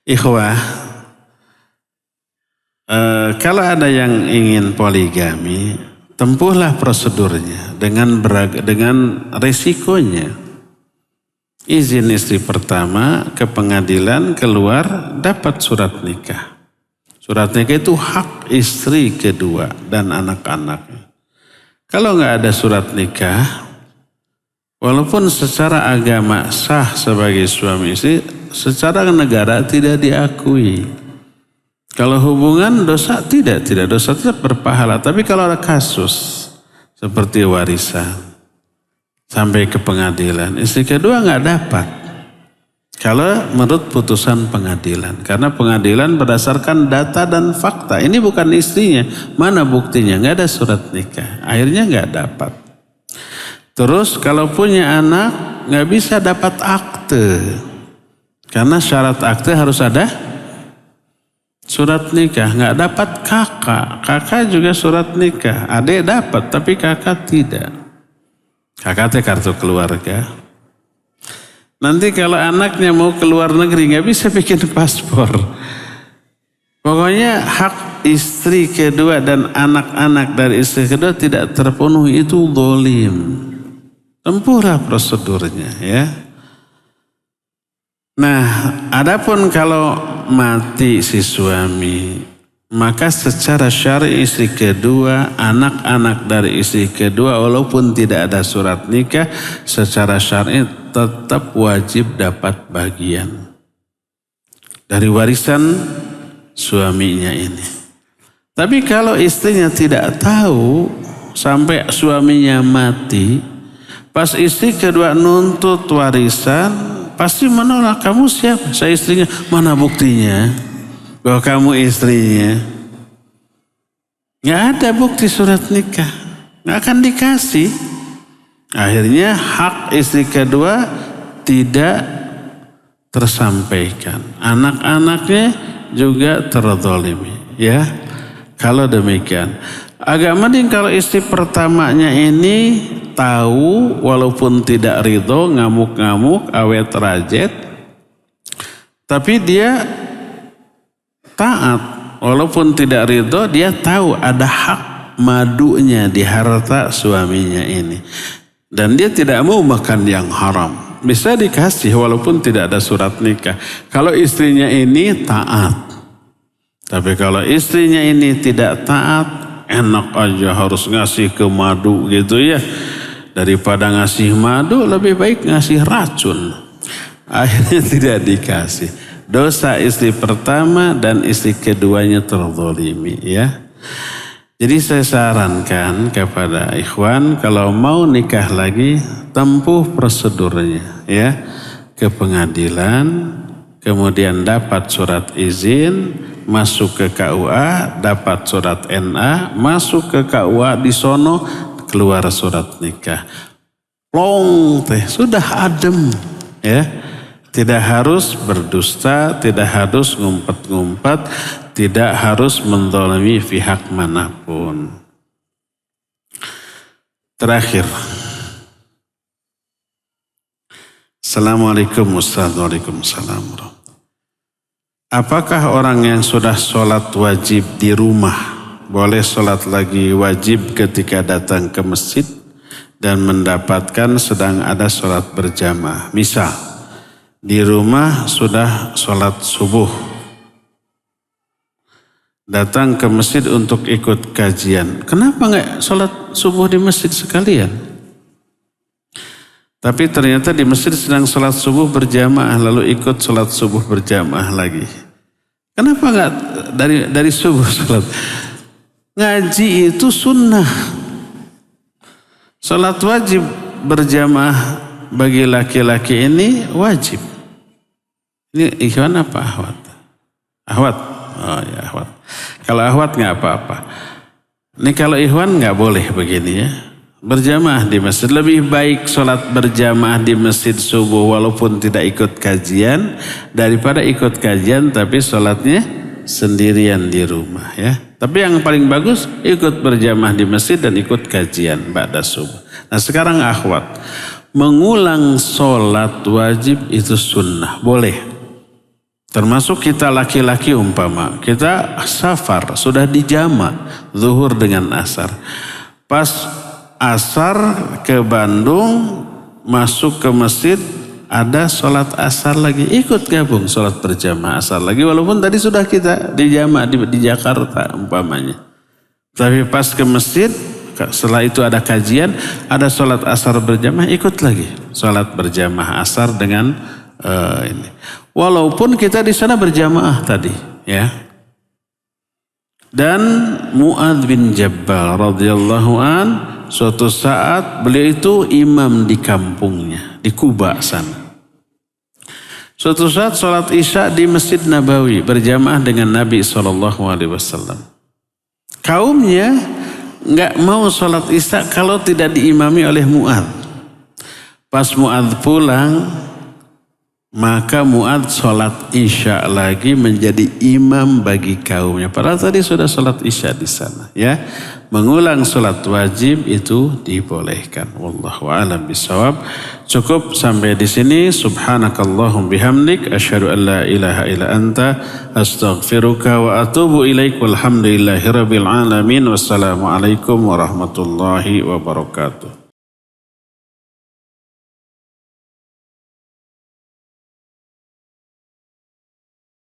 Ikhwah, kalau ada yang ingin poligami, tempuhlah prosedurnya dengan resikonya. Izin istri pertama ke pengadilan, keluar dapat surat nikah. Surat nikah itu hak istri kedua dan anak-anaknya. Kalau nggak ada surat nikah, walaupun secara agama sah sebagai suami istri, secara negara tidak diakui. Kalau hubungan dosa tidak dosa tetap berpahala. Tapi kalau ada kasus seperti warisan sampai ke pengadilan, istri kedua nggak dapat. Kalau menurut putusan pengadilan, karena pengadilan berdasarkan data dan fakta. Ini bukan istrinya, mana buktinya? Nggak ada surat nikah, akhirnya nggak dapat. Terus kalau punya anak nggak bisa dapat akte. Karena syarat akte harus ada surat nikah. Nggak dapat kakak. Kakak juga surat nikah. Adik dapat tapi kakak tidak. Kakak itu kartu keluarga. Nanti kalau anaknya mau ke luar negeri nggak bisa bikin paspor. Pokoknya hak istri kedua dan anak-anak dari istri kedua tidak terpenuhi, itu zalim. Tempuhlah prosedurnya ya. Nah, adapun kalau mati si suami, maka secara syar'i istri kedua, anak-anak dari istri kedua walaupun tidak ada surat nikah, secara syar'i tetap wajib dapat bagian dari warisan suaminya ini. Tapi kalau istrinya tidak tahu sampai suaminya mati, pas istri kedua nuntut warisan, pasti menolak. Kamu siapa? Saya istrinya. Mana buktinya bahwa kamu istrinya? Nggak ada bukti surat nikah, nggak akan dikasih. Akhirnya hak istri kedua tidak tersampaikan. Anak-anaknya juga terzalimi. Ya, kalau demikian. Agak mending kalau istri pertamanya ini tahu walaupun tidak ridho, ngamuk-ngamuk, awet rajet, tapi dia taat walaupun tidak ridho, dia tahu ada hak madunya di harta suaminya ini. Dan dia tidak mau makan yang haram. Bisa dikasih walaupun tidak ada surat nikah. Kalau istrinya ini taat. Tapi kalau istrinya ini tidak taat, enak aja harus ngasih ke madu gitu ya. Daripada ngasih madu lebih baik ngasih racun. Akhirnya tidak dikasih. Dosa istri pertama dan istri keduanya terzalimi ya. Jadi saya sarankan kepada ikhwan kalau mau nikah lagi tempuh prosedurnya ya. Ke pengadilan, kemudian dapat surat izin, masuk ke KUA, dapat surat NA, masuk ke KUA di sono keluar surat nikah. Plong teh sudah adem ya. Tidak harus berdusta, tidak harus ngumpet-ngumpet, tidak harus menzalimi pihak manapun. Terakhir. Assalamualaikum warahmatullahi. Apakah orang yang sudah sholat wajib di rumah boleh sholat lagi wajib ketika datang ke masjid dan mendapatkan sedang ada sholat berjamaah? Misal, di rumah sudah sholat subuh, datang ke masjid untuk ikut kajian. Kenapa nggak sholat subuh di masjid sekalian? Tapi ternyata di masjid sedang sholat subuh berjamaah, lalu ikut sholat subuh berjamaah lagi. Kenapa nggak dari subuh sholat? Ngaji itu sunnah. Sholat wajib berjamaah bagi laki-laki ini wajib. Ini ikhwan apa ahwat? Ahwat. Oh ya ahwat. Kalau ahwat nggak apa-apa. Ini kalau ikhwan nggak boleh begini ya. Berjamaah di masjid. Lebih baik sholat berjamaah di masjid subuh walaupun tidak ikut kajian daripada ikut kajian tapi sholatnya sendirian di rumah ya. Tapi yang paling bagus ikut berjamaah di masjid dan ikut kajian ba'da subuh. Nah sekarang akhwat, mengulang sholat wajib itu sunnah, boleh. Termasuk kita laki-laki umpama, kita safar, sudah dijama zuhur dengan asar. Pas asar ke Bandung, masuk ke masjid, ada sholat asar lagi, ikut gabung sholat berjamaah asar lagi. Walaupun tadi sudah kita dijama di Jakarta umpamanya. Tapi pas ke masjid, setelah itu ada kajian, ada sholat asar berjamaah, ikut lagi sholat berjamaah asar dengan ini. Walaupun kita di sana berjamaah tadi, ya. Dan Mu'adz bin Jabal radhiyallahu an, suatu saat beliau itu imam di kampungnya, di Kuba sana. Suatu saat sholat isya di Masjid Nabawi berjamaah dengan Nabi SAW. Kaumnya nggak mau sholat isya kalau tidak diimami oleh Mu'adz. Pas Mu'adz pulang, maka Mu'adz sholat isya lagi menjadi imam bagi kaumnya. Padahal tadi sudah sholat isya di sana. Ya, mengulang sholat wajib itu dibolehkan. Wallahu a'lam bishawab. Cukup sampai di sini. Subhanakallahum bihamdik. Asyhadu an la ilaha illa anta. Astaghfiruka wa atubu ilaik. Walhamdulillahi rabbil alamin. Wassalamualaikum warahmatullahi wabarakatuh.